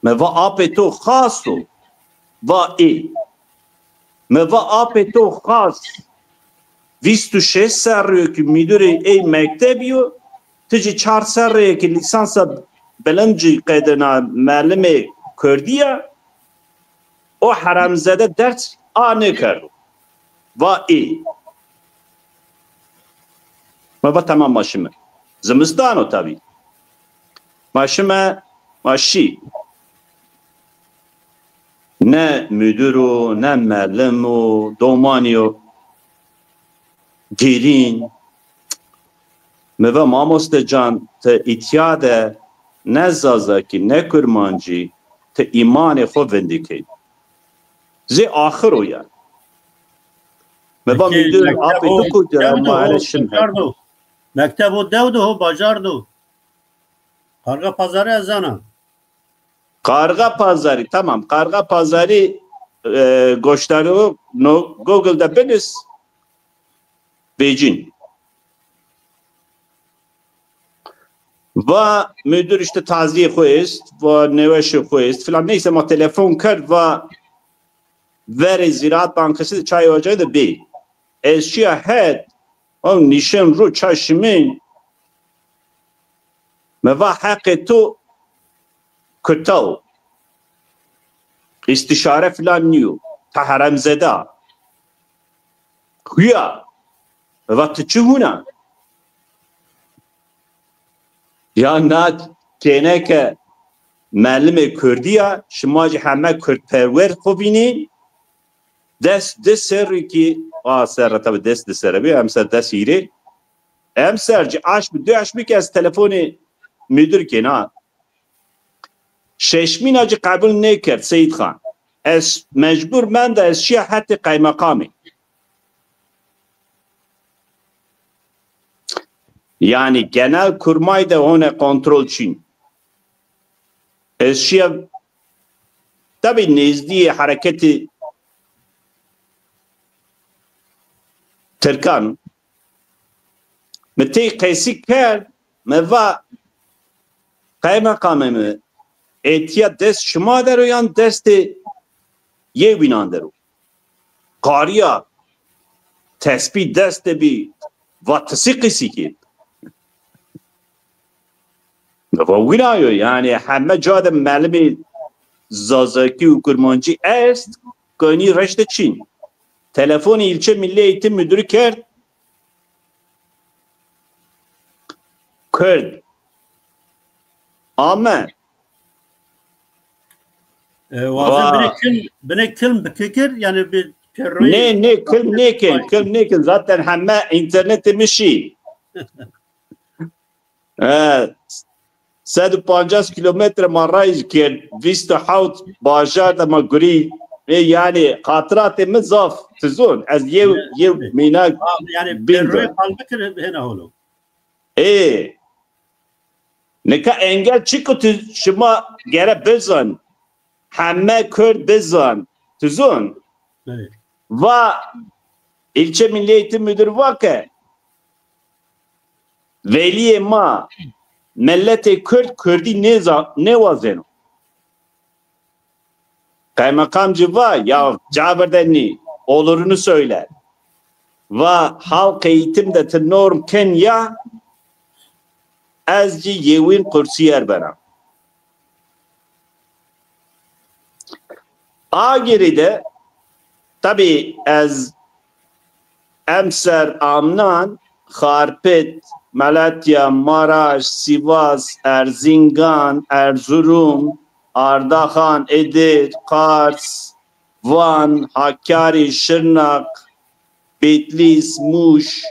ve AP to khaso ve AP to khas 26 سر که میدوری ای مکتبیو تجی 4 سر که لیسانس بلنجی قیدنا معلم کردیه او حرامزاده درس آنه کرد va iyi. Baba tamam maşımı. Zimistan o tabii. Maşıma maşi. Ne müdürü, ne mellemu, domaniyo, girin. Meve mamoste can te ityade ne zazaki, ne kurmancı te imanı xo vindike. Zı ahir o yani. Meve müdür abi tu kudra mahaleşim. Mektebu devdu ho bacardu. Karga pazarı ezana. Karga pazarı tamam. Karga pazarı goşları no Google'da beniz Beijing. Ve müdür işte taziye koyest ve neveşi koyest filan neyse ma telefon kır ve veri Ziraat Bankası çay ocağı da bey. Eşya had o nişan ru çaşımın meva hakkı tu kutav istişare filan niyo ta haramzeda hüya ve tıçıhuna ya nat keneke معلم کردیا شما جه همه کرد پرور خوبینین دست سری که سر تب دست سر بی هم سر دست ایره هم سر جه آش دو آش بی که از تلفن müdür که نه ششمین آجه قبول نکرد سید خان از مجبور من ده از شیع حتی قیمقامی yani genel kurmay da ona kontrol için. Eşya tabi nezdiye hareketi Türkan meti qeysi kar meva kaymakamı etiya dest şuma der yan desti ye binander. Qariya tespih dest bi vatsi qisi ki وینایو یعنی همه جاد معلومی زازاکی و کرمانچی است کنی رشد چین تلفن ilçe milli eğitim müdürü کرد Kürt ama bine kim fikir yani bir ne kil zaten همه internet mişi 150 kilometre marayız ki 27 bajar da maguri yani hatırat mezaf tuzun az yev minak yani bir kalbekir hena holo ne ka engel çıkıtı şuma gere bezan hamme Kürt bezan tuzun ve ilçe milli eğitim müdürü vaka veliye ma milleti Kürdi ne vazeno? Kaymakamcı var ya Cabir'den olurunu söyler. Ve halk eğitimde norm Kenya azci yevin kursiyer bana. Agiri'de tabi az emser amnan Kharpet Malatya, Maraş, Sivas, Erzincan, Erzurum, Ardahan, Edir, Kars, Van, Hakkari, Şırnak, Bitlis, Muş,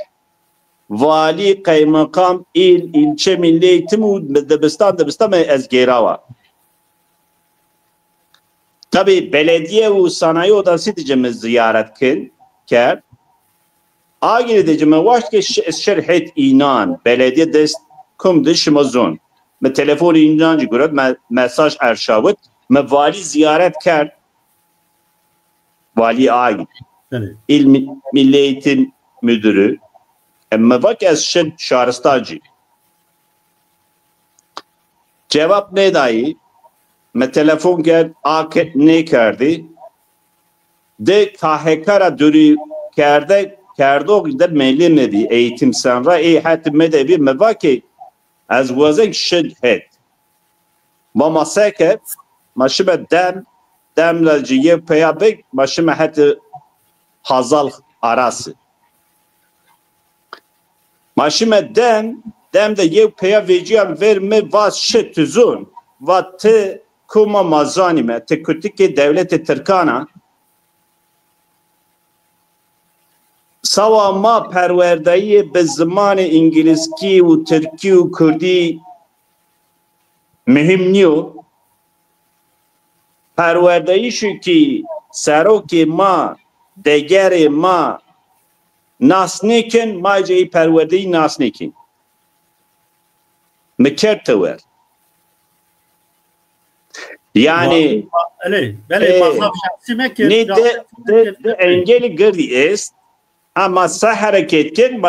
Vali, Kaymakam, ilçe milli eğitim debistan ez Gerava. Tabi belediye ve sanayi odası diyeceğimiz ziyaret kert. Agir diyeceğim vaxt ki şerhet inan belediye dest kum dışmazon me telefon inancı göre mesaj erşavut me vali ziyaret kert vali agir il milli eğitim müdürü ama bak az şaristacı cevap ne dahi me telefon kert akit ne kerdi de kahekara dürü kerde Kerdog der meyli nebi eğitim sonra hatim medebi mevaki az wazek şiddet. Ma masake maşime dem la ciye peyabek maşime hat hazal arası. Maşime dem de yev peya veciya verme vas şetüzun va te kuma mazanime te kutike devleti Türkana sava ma perverdeyi be zamanı İngilizki u Türki u Kurdi mühim niyo perverdeyi şu ki seroki ma degeri ma nasnikin ma ceyi perverdeyi nasnikin mekertever yani ne de engeli gırdi est ama sah hareketken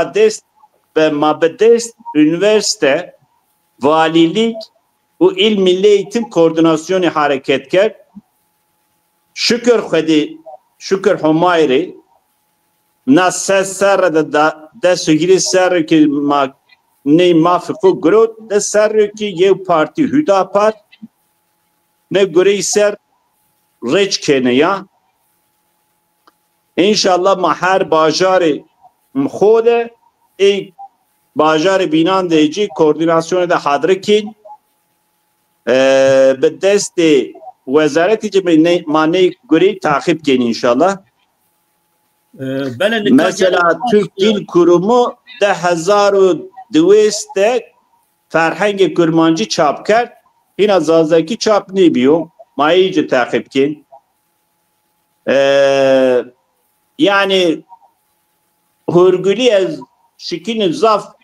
ma bedest üniversite valilik u il milli eğitim koordinasyonu hareketker şükür Humayri nasses ser da sugiri ser ki ma ne mafiku grot da ser ki yev parti Hüdapar ne göre ser reç kene ya İnşallah ma her bajarı mkhode ek bajarı binan deyici koordinasyonu da hadrekin be desti wezareti cebine mane göre takip ken inşallah. Mesela Türk Dil Kurumu de 1200 Ferhang Kurmancı çap kerd. Yine zazaki çap ne biyo? Ma iyice takip ken. Yani hürgülü az şekilde zaf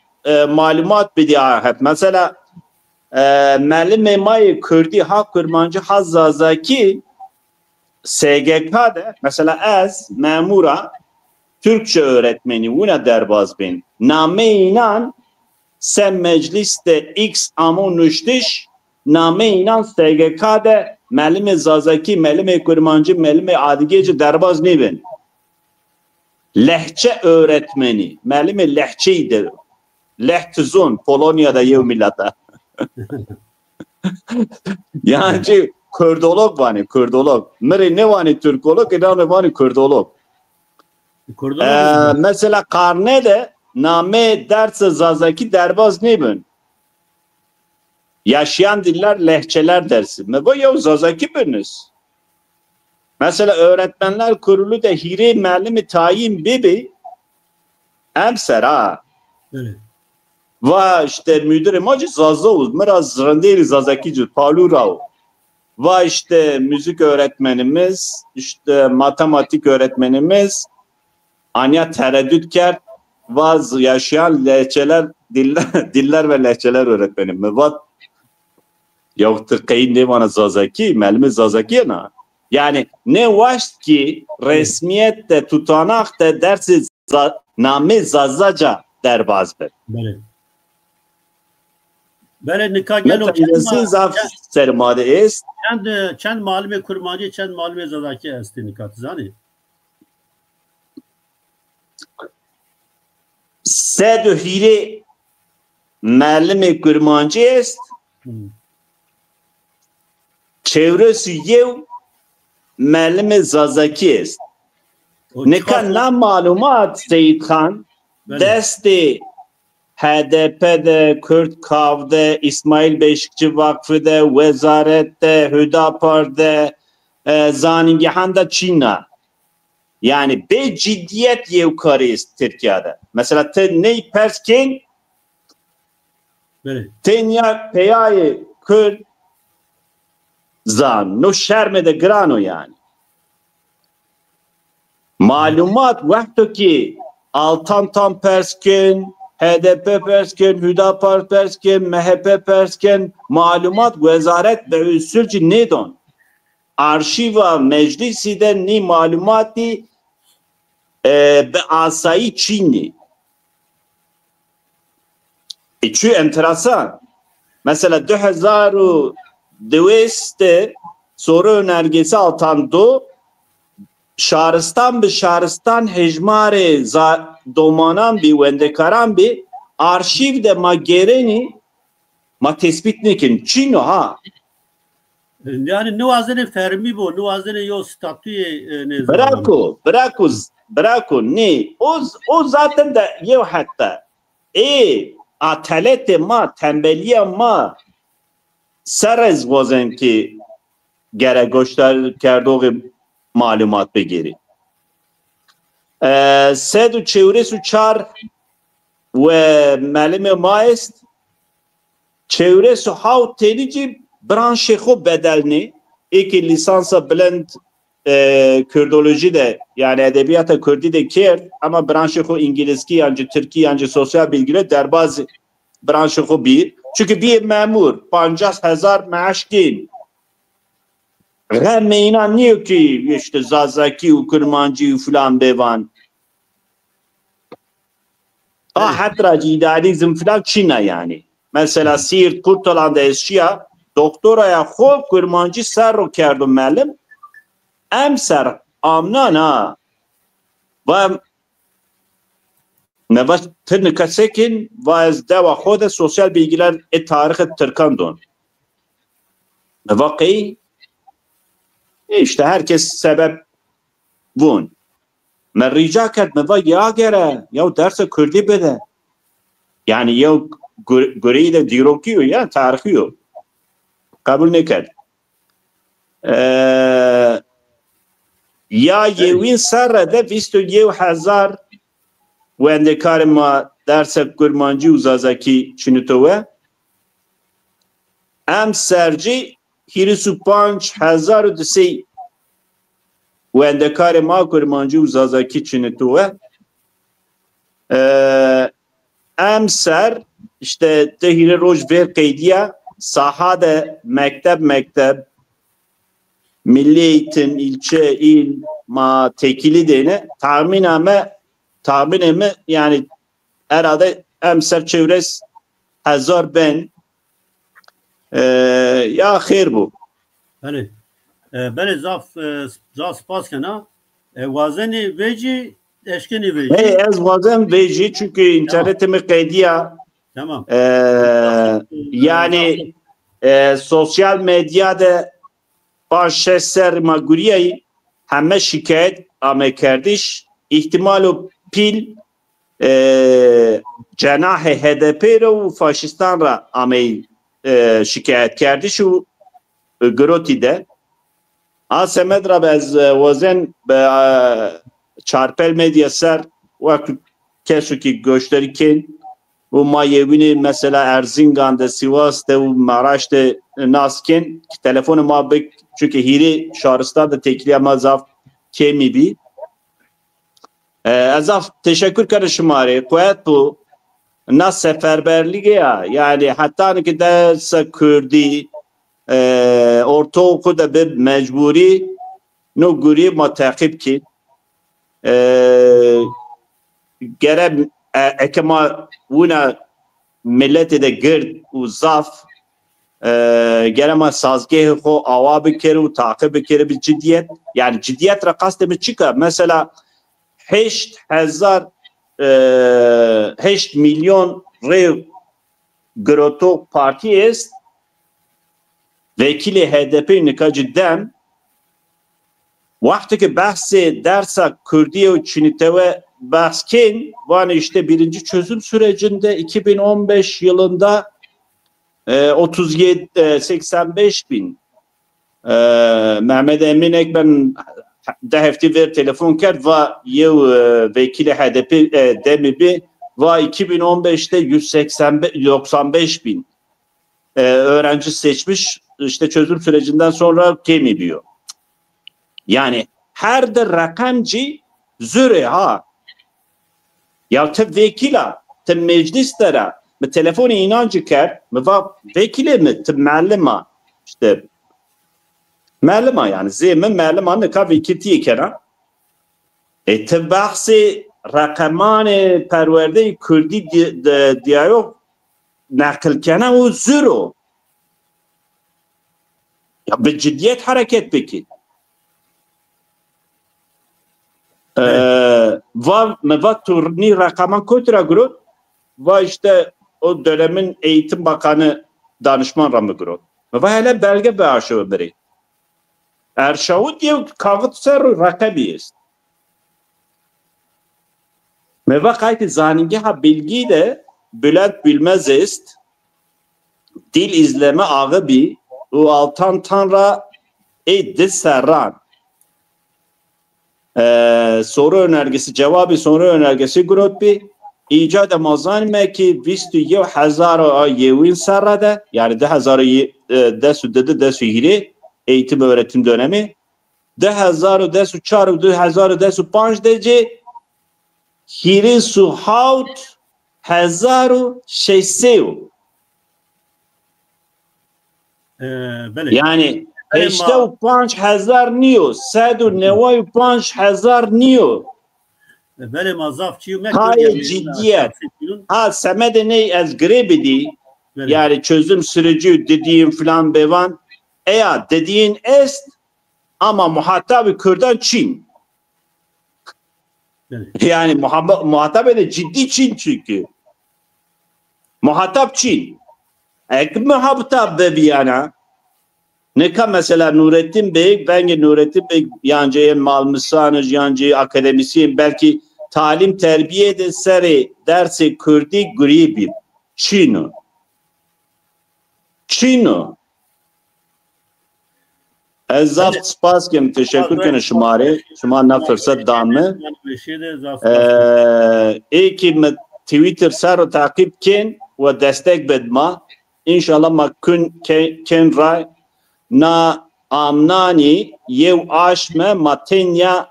malumat bidiyahet. Mesela Melim May Kürdi Hak Kurmancı Hazzazaki SGK'da mesela az memura Türkçe öğretmeni buna derbaz ben. Name inan sen mecliste X amon nüştiş name inan SGK'da Melim Zazaki, Melim Kurmancı, Melim Adigeci derbaz ne ben? Lehçe öğretmeni. Melim lehçeydi. Lehtizun Polonya'da yev millete. Yani Kürdolog vani, Kürdolog. Meri ne vani Türkolog, ne vani Kürdolog. Mesela karnede name derse zazaki derbaz ne ben? Yaşayan diller lehçeler dersi. Bu yav zazaki beniz. Mesela öğretmenler kurulu da hire mellimi tayin bibi emser ha. Evet. Va işte müdür imacı Zazavuz, biraz Randeli Zazakici, Palurao. Va işte müzik öğretmenimiz, işte matematik öğretmenimiz, Anya tereddütkar, vaz yaşayan lehçeler, diller ve lehçeler öğretmenim. Va yoktu kayın ne bana Zazaki, melmi Zazaki na. Yani ne vaşt ki resmiyette tutanakta dersi name Zazaca derbaz be. Evet. Böyle nikah gel o zaf sermade est. Çend malume kurmancı, çend malume Zazaki esti nikah zani. Sedü hire malume kurmancı est. Çevresi yev malume Zazaki est. Nikah na malumat Seyit Khan desti HDP'de, Kürt Kav'de, İsmail Beşikçi Vakfı'da, Vezaret'te, Hüdapar'da, Zaningihan'da, Çin'e. Yani be ciddiyet yevkariyiz Türkiye'de. Mesela te ney persken ten ya peyayı Kürt zan, no şermede grano yani. Malumat vakti ki Altan tam persken, HDP persken, Hüdapar persken, MHP persken, malumat vezaret ve usulci nedon. Arşiva meclisi de ni malumati be asayi Çinli. Çünkü enteresan. Mesela 2200'te soru önergesi altandı. Şahristan bi şahristan hejmare domanan bi wendekaran bi arşiv de ma gereni ma tespit nekin Çino ha. Yani nuvazene fermi bu, nuvazene yo statüye Bırakuz bırakın ne o zaten de yev hatta atalet ma tembeliye ma serez vazem ki gere göster kerdoğu malumat begiri sedu çevresu çar ve malum maist çevresu hav telici branşı xo bedelni iki lisansa blend Kürdoloji de yani edebiyata Kürdi de ker ama branşı xo İngilizki yancı Türki yancı sosyal bilgiler derbaz branşı xo bir çünkü bir memur 50,000 maaş giyin gemme inanmıyor ki işte Zazaki Ukurmancı falan bevan hatta idealizm falan Çin'e yani mesela Siirt Kurtalan'da eşya doktoraya xo Kurmancı serro kerdu melim emser amnana ve ne var tırnıkasekin ve az deva xoda sosyal bilgiler tarih Türkandon vakı işte herkes sebep bun men rica kert ve ya gere ya derse Kürdi bede yani ya göreyi de dirokiyor ya tarihiyor kabul ne kert ya yevin serrede visto yev hazar wende karma derse Kurmancı uzazaki çünütove em serci hirisu 5,000 disi wende karma Kurmancı uzazaki çünütove em ser işte tehire roj ver kaydiya sahada mektep milli eğitim ilçe il ma tekili dene tahmin eme yani herhalde emser çevres 1000 ben ya hayır bu. Yani ben zaf spas kana vazeni veci eşkeni veci. Ez vazen veci çünkü internetimi kaydiya. Tamam. Yani sosyal medyada başı serma guriyayı hemme şikayet ame kardeş ihtimal o pil cenah HDP ro faşistan ra ame şikayet kardeş o grotide asemed ra bez vazen çarpel medya ser vakit kesu ki gösteriken o mayevini mesela Erzincan'da, Sivas'ta, Maraş'ta nasken telefonu mabek çünkü hiri Şahristan tekliye mazaf kemi bi. Azaf teşekkür kardeşim ari. Kuvvet bu nas seferberliği ya yani hatta ki derse Kürdi ortaokulda bir mecburi no guri matakip ki gerek ekema buna milleti de gird u zaf gerema sazgeh xo ava bikir u takip bikir bir ciddiyet yani ciddiyet ra kastemi çıka mesela 8 milyon rev groto parti est vekili HDP nikacı dem vakti ki bahsi dersa Kürdiye u Çiniteve bahsken var işte birinci çözüm sürecinde 2015 yılında 85 bin Mehmet Emin Ekben de hefti ver telefon kert ve yev vekili HDP demibi ve 2015'te 95 bin öğrenci seçmiş işte çözüm sürecinden sonra kemi diyor. Yani her de rakamcı züre ha ya te vekila te meclislere mi telefonu inancı ker mi va vekile mi te mellima işte mellima yani zemi mellima ne ka vekiltiye kera te bahsi rakamane perverde Kürdi diyalog nakil kena o zero ya bir ciddiyet hareket peki ve turni rakaman kotra gro ve işte o dönemin eğitim bakanı danışman ramı gro ve hele belge be aşağı biri Erşavut diye kağıt ser rakabi ist Me vakayt zaningah bilgi de Bülent Bilmez est dil izleme ağı bi o altan tanra dil serran soru önergesi cevabı soru önergesi grot bi icat amazan me ki 21,000 yevin serrada yani 10,000 desu dedi desu hiri eğitim öğretim dönemi 10,000 desu 4 2000 desu 5 derece hiri su haut 1600 بله yani 85,000 نیو 195,000 نیو بله مازاف چیو های ciddiyet ha semede ne az grebidi yani çözüm süreci dediğin falan bevan eya dediğin est ama muhatabı Kürdan Çin yani muhatap ede ciddi Çin çünkü muhatap Çin ek muhatap be biyana ne ka mesela Nurettin Bey bence Nurettin Bey yancıya malmısanız yancı akademisyen belki talim terbiye de seri dersi Kürdi gribi Çino Zaft spas kem teşekkür kene şumare şuma na fırsat damı ki Twitter sar takip ken ve destek bedma inşallah ma ken ray na amnani yev aşme matenya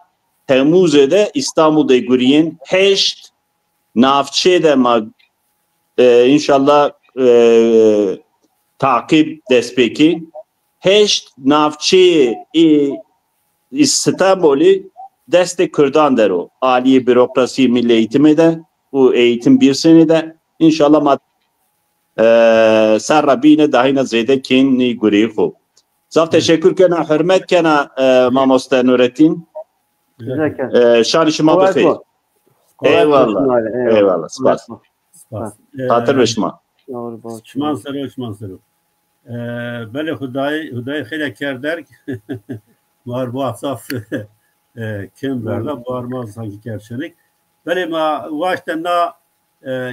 Temmuz'da İstanbul'da guriyen heşt nafçe de ma inşallah takip despeki heşt nafçe İstanbul'u destek Kürdan der o Ali bürokrasi milli eğitimi de o eğitim bir senede inşallah ma sarrabine dahine zede ken ni guri xo zaf teşekkür kena hürmet kena Mamosta Nurettin şan şuma bixeyr eyvallah spas hatır ve şuma شمان سرو بله خدای خیلی کردر مار bu asaf kim verdi var mı sanki kerşenik bale ma vaşten na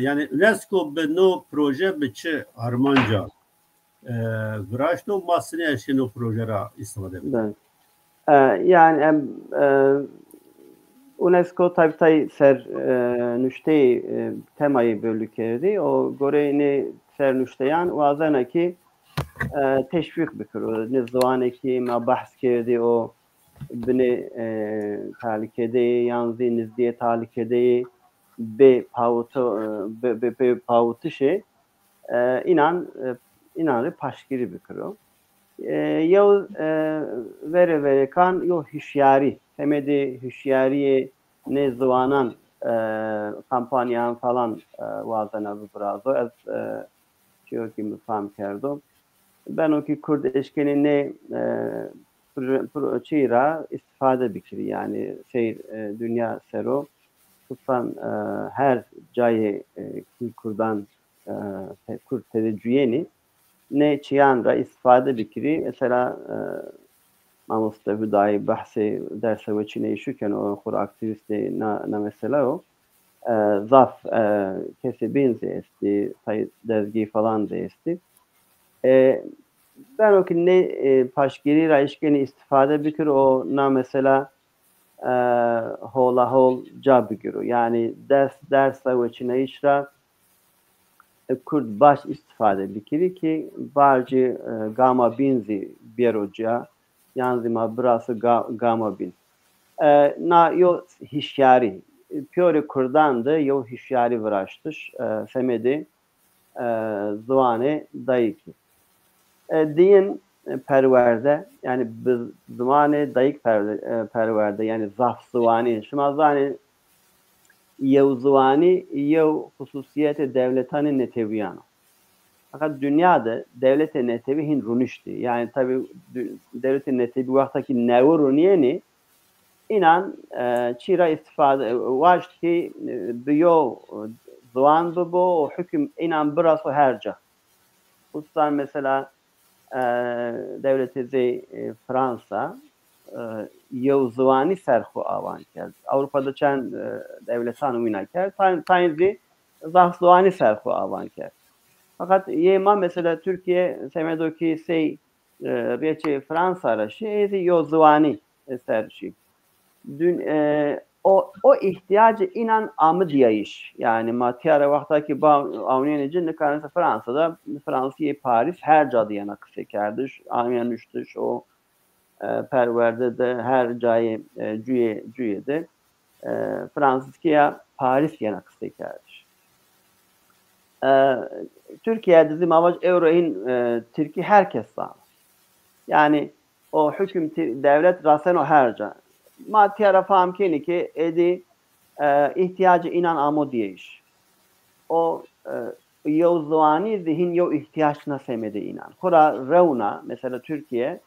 yani UNESCO be no proje biçi Armanca vraşto masne eşino projera istifade ediyor. Yani UNESCO tabi ser nüşteyi temayı bölükerdi. O goreyni ser nüşteyan vazana ki teşvik bikir. Ne zaman ki ma bahs kerdi o beni tahlikede yanzi nizdiye tahlikede be pavutu şey inanı paşkiri bikir o. Yav vere kan yo hüşyari temedi hüşyariye ne zıvanan kampanyan falan vazana brazo az diyor ki mifam kerdom ben o ki Kurd eşkeni ne çira istifade bikiri yani dünya sero tutsan her caye Kurdan Kurd teveccüheni ne çiyanra istifade bikiri mesela Mamosta Hüdayi bahsi derse ve Çin'e işüken o kur aktivisti na mesela o zaf kesibin zeyesti dergi falan zeyesti ben o ki ne paşgiri raişkeni istifade bikir o na mesela hola hol cabigiro yani derse ve Çin'e işra Kurd baş istifade bikiri ki barcı gama binzi bir ocağı yanzıma burası gama bin. Na yo hişyari. Piyori Kurdan'dı yo hişyari vıraştış. Semedi zuvane dayıki. Diyin perverde yani zuvane dayık perverde yani zaf zuvani. Şuma zani yev zuvani yev hususiyeti devletani neteviyano. Fakat dünyada devlete netevihin runuştu. Yani tabi devletin netevi vaktaki nevi runiyeni inan çira istifade vaşt ki biyo zuandu bu hüküm inan burası herca. Hususan mesela devleti Fransa yevzivani serxu avan kerd. Avrupa'da çend devletan uyna kerd. Tanzi zafzivani serxu avan kerd. Fakat yema mesela Türkiye semedoki sey reçe Fransa raşı ezi yevzivani serşi. Dün o ihtiyacı inan amı diyeyiş. Yani matiyara vaktaki avniyeneci ne kadar Fransa'da Fransa'yı Paris her cadı yana kısa kerdiş. Avniyen üçtüş o perverde de her cayı cüyede Fransızkiya Paris yana kısa kerdiş. Türkiye bizim amaç Euro'in Türkiye herkes sağlar. Yani o hüküm devlet rasen o herca. Matiyara famkeni ki edi ihtiyacı inan amo diyeyiş. O yevzivani zihin yo ihtiyaçına semede inan. Kura revna mesela Türkiye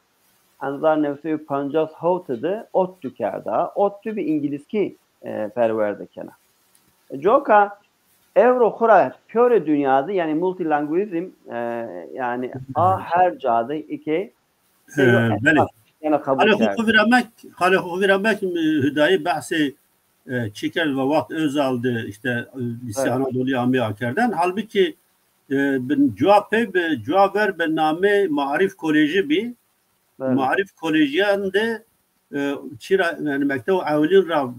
anzar nefsi 50 havtıdı ot tükerda. Ot tü bir İngilizki perverde kena. Joka Evro kura pöre dünyada yani multilingualizm yani her cadı iki بله yana kabul eder. Hale Huviramek Hüdayi bahsi Çikel ve Vakt Özal'dı işte Lise Anadolu Ami Aker'den. Halbuki cevap ver ben name Marif Koleji bir Marif Koleji'nde çira yani mektep avlin ra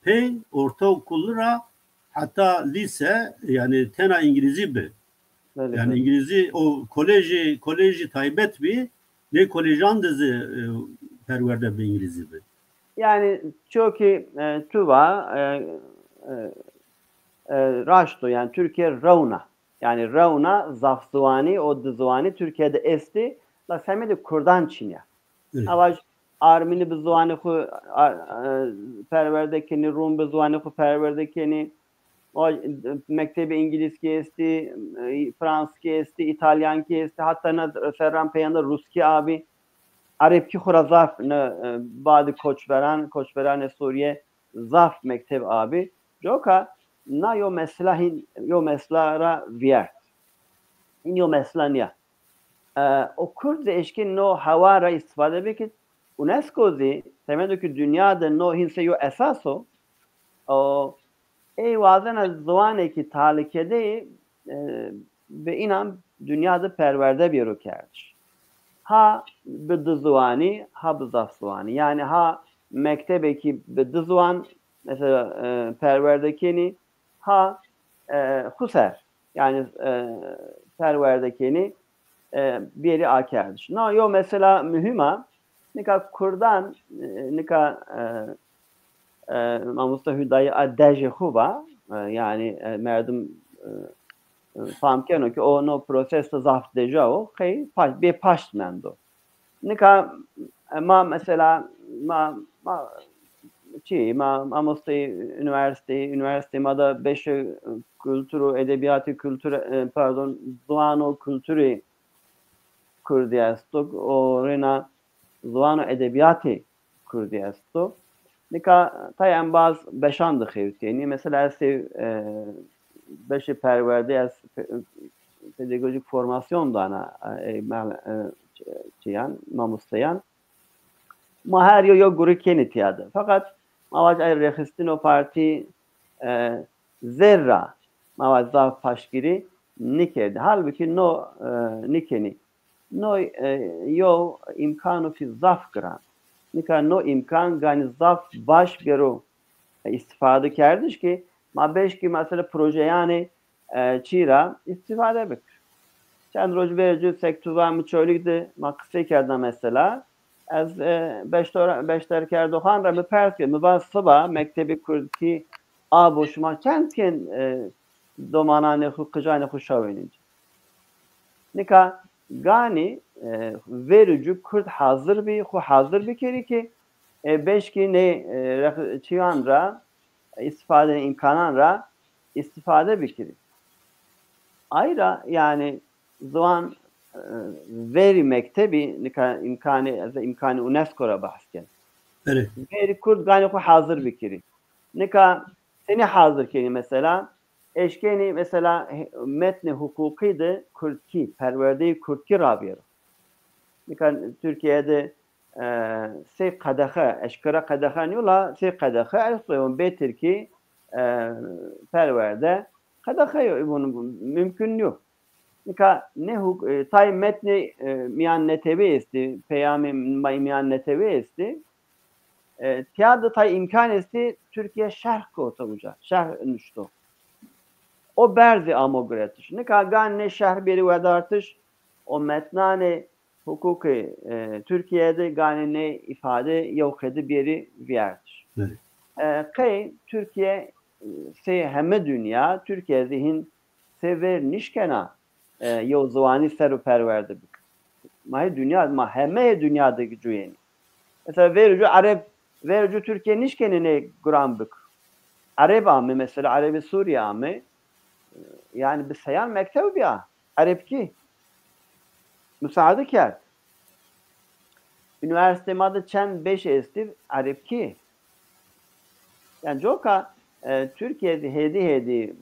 pey ortaokulu ra hatta lise yani tena İngilizce bir. Yani İngilizce o koleji taybet bir ne kolejan dizi perverde bir İngilizce bir. Yani çok tuva raşto yani Türkiye Rauna. Yani Rauna zafzuvani o dızvani Türkiye'de esti la semedi Kurdan Çin'e. Ama Armini bizvani ku perverdekini Rum bizvani ku perverdekini o mektebi İngiliz ki esti, Fransız ki esti, İtalyan ki esti, hatta Serran Peyanda Ruski abi Arapki xura zaf ne badi koç veren Suriye zaf mektep abi. Joka na yo mesela viert. İn yo mesela niye? O Kürt eşkin no havara istifade bekit UNESCO'zi temedeki dünyada no hinse yo esaso o vazen az zamaneki talikede be inan dünyada perverde bir kerdiş. Ha bıdızvani ha bızafsvani yani ha mektebeki bıdızvan mesela perverdekeni ha huser yani perverdekeni bir yeri akerdiş. No yo mesela mühima nika Kurdan nika mamusta hüdayi addeje huba yani merdim famkeno ki o no processo zaf deja o kay bir paşmendo. Nika ma mesela ma mamusta üniversite ma da 5 kültürü edebiyatı kültürü pardon Zuano kültürü kurdiyasto o rena Zuano edebiyatı kurdiyasto. Nika tayan baz beşandı xevtiyeni mesela sev beşi perverde az pedagojik formasyon dana çiyan mamustayan ma her yo guru kenitiyadı. Fakat mavac ay rexistino parti zerra mavac zaf paşgiri nikerdi. Halbuki no nikeni no yo imkanu fi zaf gran. Nika no imkan gani zaf baş gero istifade kerdiş ki ma beş ki mesela proje yani çira istifade bek. Çend roj verici sektörler mi çölükde ma kısa kerda mesela az beş terker dohan ra mi pers ki mi bas sabah mektebi kurdi a boşuma kendken domanane hukukacane huşavınince. Nika gani verici Kürt hazır bir kere ki beş ki ne çiyan ra istifade imkanan ra istifade bir kere. Ayrıca yani zaman veri mektebi imkanı UNESCO'ra bahsken. Evet. Veri Kürt gani hazır bir kere. Nika seni hazır kere mesela eşkeni mesela metni hukukiydi Kürtki, perverde-i Kürtki rabiyarı. Nika Türkiye'de سه قدخه اشکره قدخه نیولا سه قدخه اصلا بهتر کی پرورده قدخه mümkün yok. Nika ne tay metni miyan netebe esti peyami miyan netebe esti tiyada tay imkan esti Türkiye şerh kotabuca şerh nüşto o berzi amogretиш nika gan ne şerh biri vedartış o metnane hukuki Türkiye'de gani ne ifade yok edi biri verdir. Kay Türkiye se heme dünya Türkiye zihin sever nişkena yo zavani seru perverde bik. Mahi dünya ma heme dünyadaki cüyeni. Mesela verici Türkiye nişkenine gram bik. Arap amı mesela Arabi Suriye amı yani bir sayan mektebi ya Arap ki müsaade kert. Üniversitemde çen 5 estir Arap ki. Yani joka Türkiye'de hedi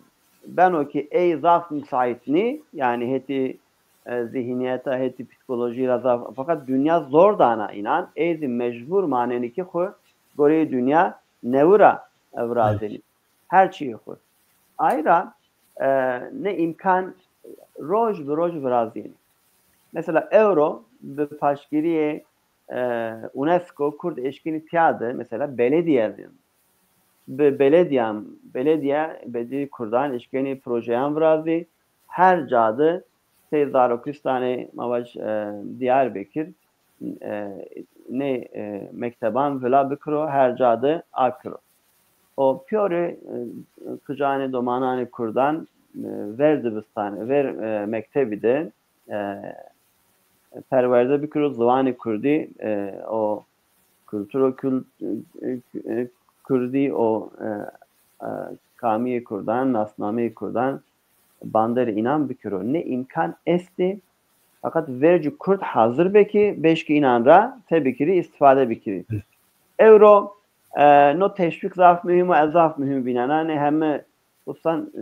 ben o ki ey zaf müsaitni yani heti zihniyete heti psikolojiyle zaf fakat dünya zor dana inan eydi mecbur maneni ki xo gore dünya nevra evrazeli her şeyi xo ayra ne imkan roj vrazeli mesela euro ve paşgiriye UNESCO Kurd eşkini tiyadı mesela belediye belediye bedi Kurdan eşkini projeyan vrazı her cadı Seyzarokistane mavaş Diyarbakır ne mekteban vela bikro her cadı akro o piyore kıcane domanane Kurdan verdibistane ver mektebi de perverde bikro zıvani kurdi o kültürü Kurdi o kamiye Kurdan, nasname Kurdan banderi inan bikiro. Ne imkan esti fakat verici Kurt hazır beki beşki inanra tebikiri istifade bikiri. Euro no teşvik zaf mühim ve zaf mühim binana ne hem ustan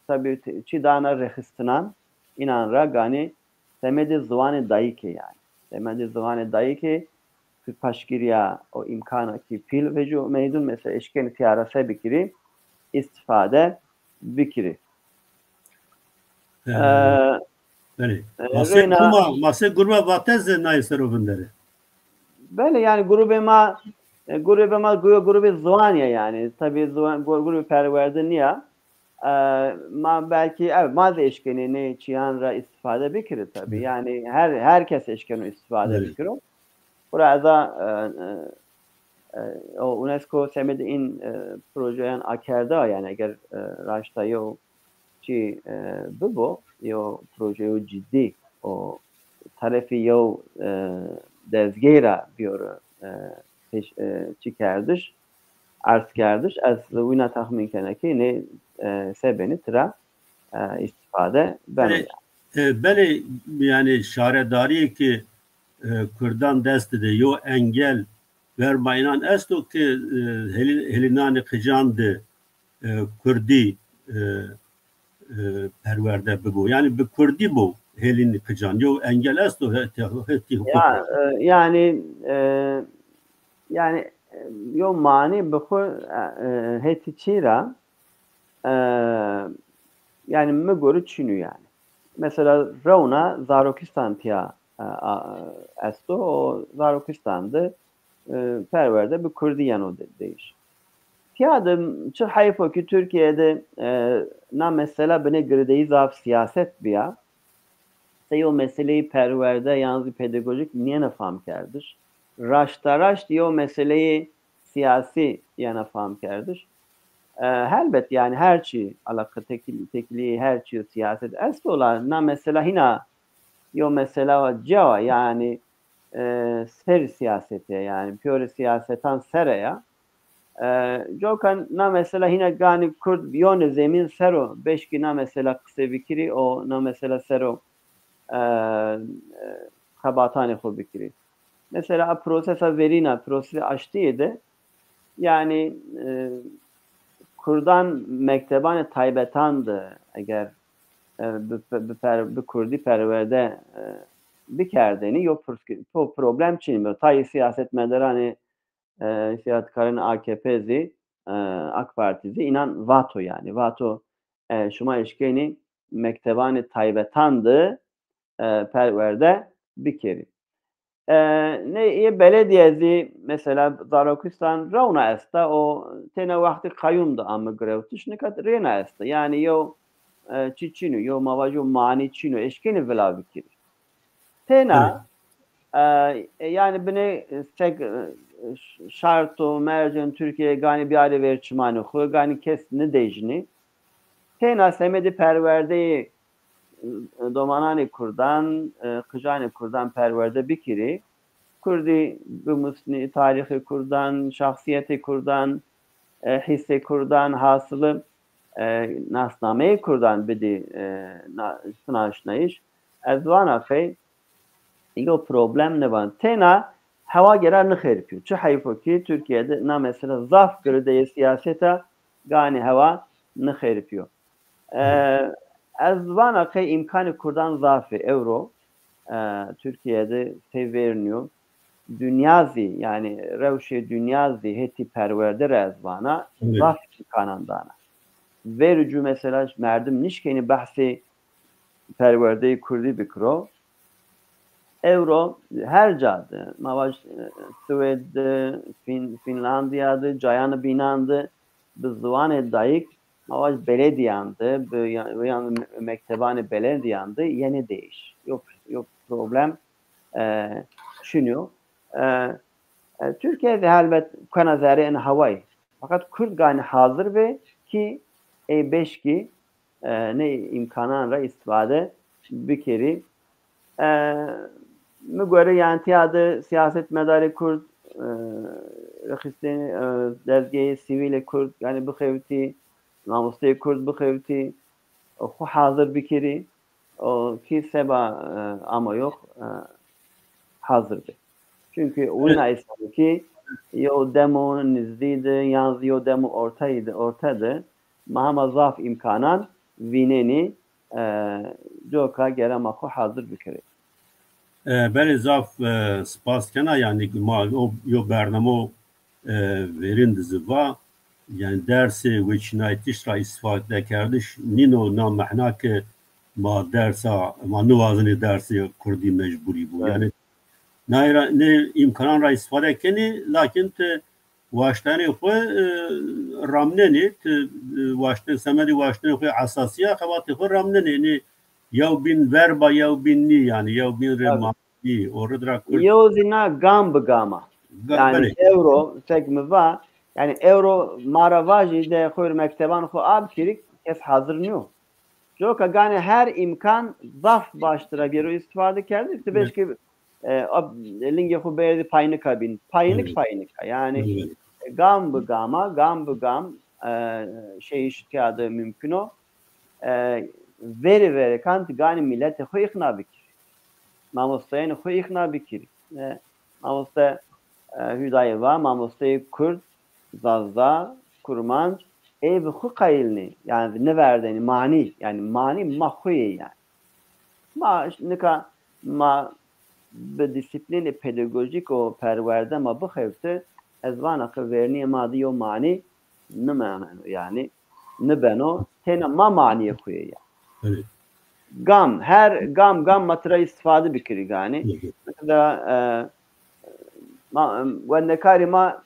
tabi çi dana rehistinan inanra gani temedi zıvani dayike yani. Temedi zıvani dayike paşgiriya o imkana ki pil vecu meydun mesela eşkeni tiyarase bikiri istifade bikiri. Mase gruba vatez nayser obundere. Böyle yani grubema grubu Zvanya yani tabii grubu perverde niye? Ma belki evet maz eşkeni ne çiyanra istifade bikiri tabii yani herkes eşkeni istifade bikiri. Burada o UNESCO semedi in projeyen akerda yani eğer raşta yo ki bu yo projeyi ciddi o tarafı yo dezgera bir çıkardır arz kardır az uyna tahmin keneki ne sebeni tıra istifade ben beni yani şaredari ki Kurdan destede yo engel vermayınan esto ki helinani kıcandı Kurdi perverde bu yani bir Kurdi bu helini kıcan yo engel esto yani yo mani bu heti çira yani mügoru çünü yani mesela Rauna Zarokistan tiya esto o Zarokistan'da perverde bir Kurdiyan o değiş. Tiyadım çok hayfo ki Türkiye'de na mesela bine girdeyi zaf siyaset biya o meseleyi perverde yalnız pedagojik niye nefam kerdir? Raşt diyor meseleyi siyasi yana fam kerdir. Elbet yani her şey alaka tekili her şey siyaset estolar na mesela hina yo mesela ceva yani ser siyasete yani piyore siyasetan seraya jokan na mesela hina gani Kurd biyone zemin sero beşki na mesela kısa bikiri o na mesela sero kabatane xo bikiri mesela prosesa verina prosesi açtıydı yani Kurdan mekteban taybetandı eğer bir Kurdi perverde bir kerdeni yok problem çinmiyor. Tayi siyaset medarani siyasetkarın AKP'zi AK Parti'zi inan vato yani. Vato şuma eşkeni mektebani taybetandı perverde bir kere. Ne belediyezi mesela Darokistan Ravna esta o tene vakti kayyumdu ama grevtiş ne kadar rena esta. Yani yo çiçinu yo mavaju mani çinu eşkeni vela bir kere. Tena yani beni tek şartı mercen Türkiye gani bir aile verçmanı xo gani kes ne dejni. Tena semedi perverdeyi domanani kurdan kıjani kurdan perverde bir kere Kurdi bu musni tarihi kurdan şahsiyeti kurdan hisse kurdan hasılı nasnameyi kurdan bidi sınaşnayış ezvana fey yo problem ne var tena hava gerer ne xerpiyor çi hayfo ki Türkiye'de na mesela zaf gride siyasete gani hava ne xerpiyor ezvana fey imkanı kurdan zafi euro Türkiye'de severniyor dünyazi yani revşe dünyazi heti perverde rezvana zaf kanandana vericu mesela merdim nişkeni bahsi perverde kurdi bikro euro her cadı mavaş Sued'de Finlandiya'da cayanı binandı bizvan dayık mavaş belediyandı yani mektebane belediyandı yeni değiş yok problem şunu Türkiye'de elbet kanazari en havay fakat Kürt gani hazır ve ki beş ki ne imkananla istifade bir kere mi göre yani tiyadı siyaset medarı Kürt rekisteni dergiye sivile Kürt yani bu xevti namuslu Kürt bu xevti o hazır bir kere o ki seba ama yok hazır bir. Çünkü oyuna istemdi ki yo demo nizdiydi, yalnız yo demo ortadı. Mahama zaf imkanan vineni joka geramaku hazır bir kere. Beli zaf spas kena yani yo bernamo verin diziva yani dersi ve çinayetiş ra istifade kardeş nino na mahna ke ma dersa ma nuvazını dersi kurdi mecburi bu yani ne imkanan ra istifade keni lakin te vaştani xwe ramneni te vaştani semedi vaştani xwe asasiya xewati xwe ramneni ne yav bin verba yav bin ni yani yav bin remani orada yav zina gam bgama yani euro tekme va yani euro maravaji de xwe mekteban xwe ab kirik kes hazır niyo joka gane her imkan zaf baştıra bir istifade kerdi te beşki linge xwe berdi payını kabin payınık yani gam bu gam şey iştiyada mümkün o veri kanti gani millete xwe ikna bikir mamostayın xwe ikna bikir mamosta hüdayeva mamosta Kürt zazda kurman ev xwe qayilni yani ne verdeni mani yani mani mahkuye yani ma nika ma به disiplin pedagojik o perverde ma bu xevte ezvana ki verniye madi yo mani ne mana yani ne beno tena ma maniye kuye ya evet. Gam her gam matra istifade bikiri gani mesela ve nekari ma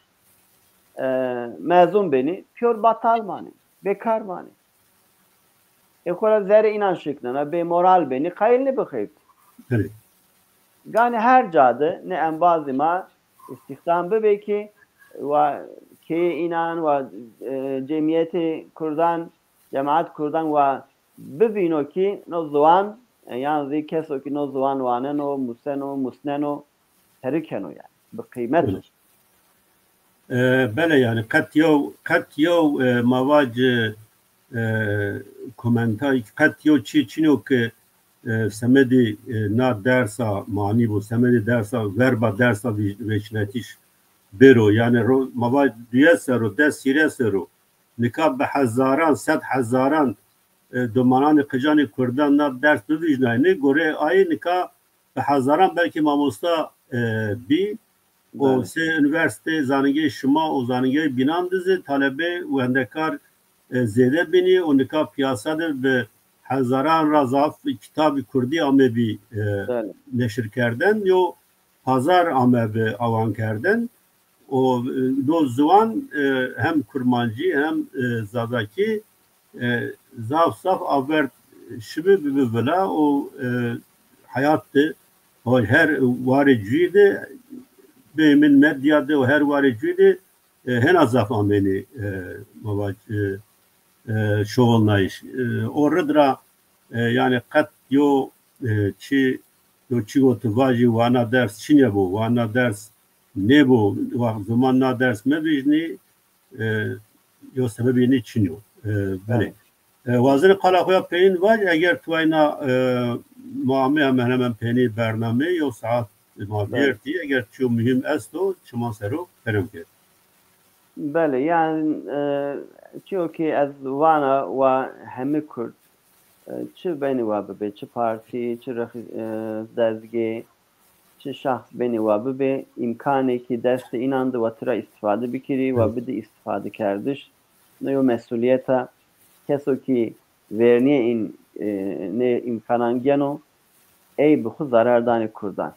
mezun beni pür batal mani bekar mani ekora zerre inanç şeklinde be moral beni kayılni bu xevte evet. Yani her cadı ne en bazıma istihdam bebeki ve ki inan ve cemiyeti kurdan cemaat kurdan ve bebino ki nozuan yani keso ki nozuan vaneno musneno terikeno yani bu kıymet. Bele yani kat yo mavac komentay kat yo çino ki semedi na dersa mani bu semedi dersa verba dersa veçnetiş bero yani mava diyesero des siresero nikab be hazaran sad hazaran domanan kıcani kurdan na ders bivijnayni gore ay nika به هزاران belki mamosta bir o se üniversite zanige şuma o zanige binan dizi talebe ve hendekar zede bini o nika piyasadır ve hezaran razaf kitabı kurdi ame bir neşir kerden yo pazar ame bir avan kerden o do zuan hem kurmancı hem zadaki zaf saf avert şibi bir bela o hayattı o her variciydi bemin medyada o her variciydi hen azaf ameni mavac şovulnayış orada yani kat yo çi yo çigotu vaji vana ders çine bu vana ders ne bu zamanla ders mebijni yo sebebini çiniyor böyle وازن قلا خویا پین واج اگر توینا معامله hemen peni برنامه یا ساعت ما بیرتی اگر چو مهم است و شما سرو فرم کرد بله yani çünkü az vana ve hemi Kürt çi beni ve be çi parti çi dezge çi şahs beni ve be imkanı ki deste inandı ve tıra istifade bikiri ve bir de istifade kardeş ne o mesuliyete keso ki verniye in ne imkanan geno ey bu zarardani kurdan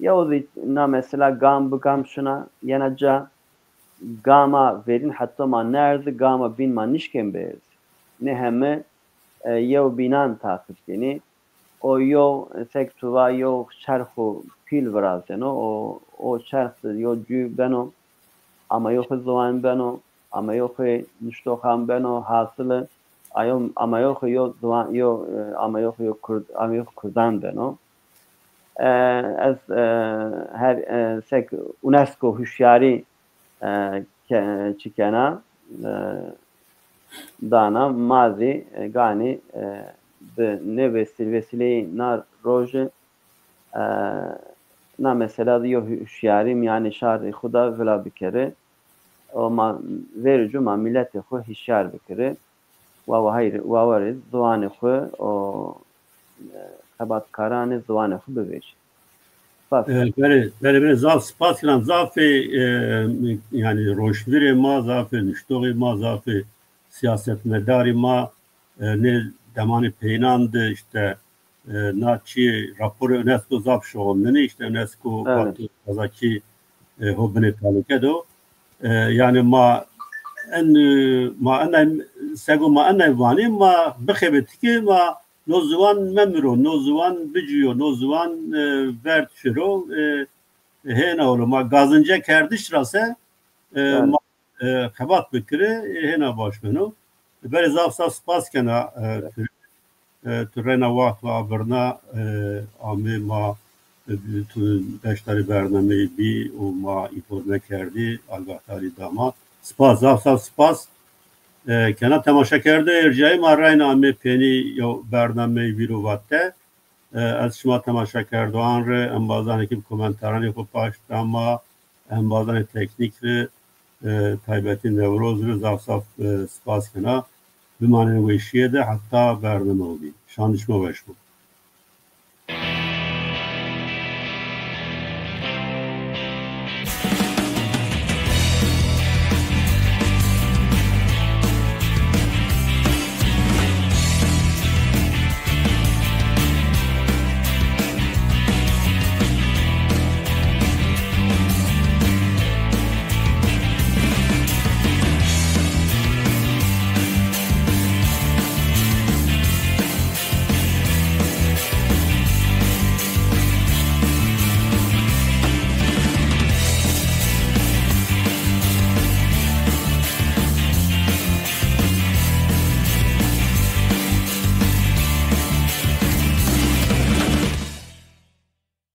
ya o na mesela gam şuna yanaca gama verin hatta man nerede gama bin man nişken beriz ne hemme yev binan takip yani o yo sektuva yo şerhu pil vrazeno o şerh yo cü beno ama yo zaman beno ama yo niştoham beno hasılı ayom ama yok yo zaman yo ama yok kurdan beno az her sek UNESCO hüşyari çikena dana mazi gani be ne vesile nar roje na mesela diyor hüşyarim yani şar xuda vela bikere o ma vericu ma milleti xu hüşyar bikere ve hayır ve varız duanı xu o kabat karane duanı xu bever böyle zaf spatlan zaf yani roşviri ma zaf nüştoği ma zaf siyaset medari ma ne demanı peynandı işte naçi raporu UNESCO zaf şoğunluğunu işte UNESCO kazaki hobine talukedo yani ma en sego ma en vani ma bixebetki ma nozvan memro nozvan biciyo nozvan vert şiro hena oğlu ma gazınca kerdiş rase ma kabat bikri hena başmenu böyle zaf spas kena türena vaxt ve aberna ami ma beştari bernameyi bir o ma informe kerdi algahtari dama spas zaf spas kena temaşa kerdi erceği ma rayna ami peni yo bernameyi viru vatte az şuma temaşa kerdi anre en bazan ekip komentarani ko paşta ma en bazan teknik ve taybeti nevroz ve zaf spas kena bir manevi işiye de hatta bername oldu. Şanışma başbu.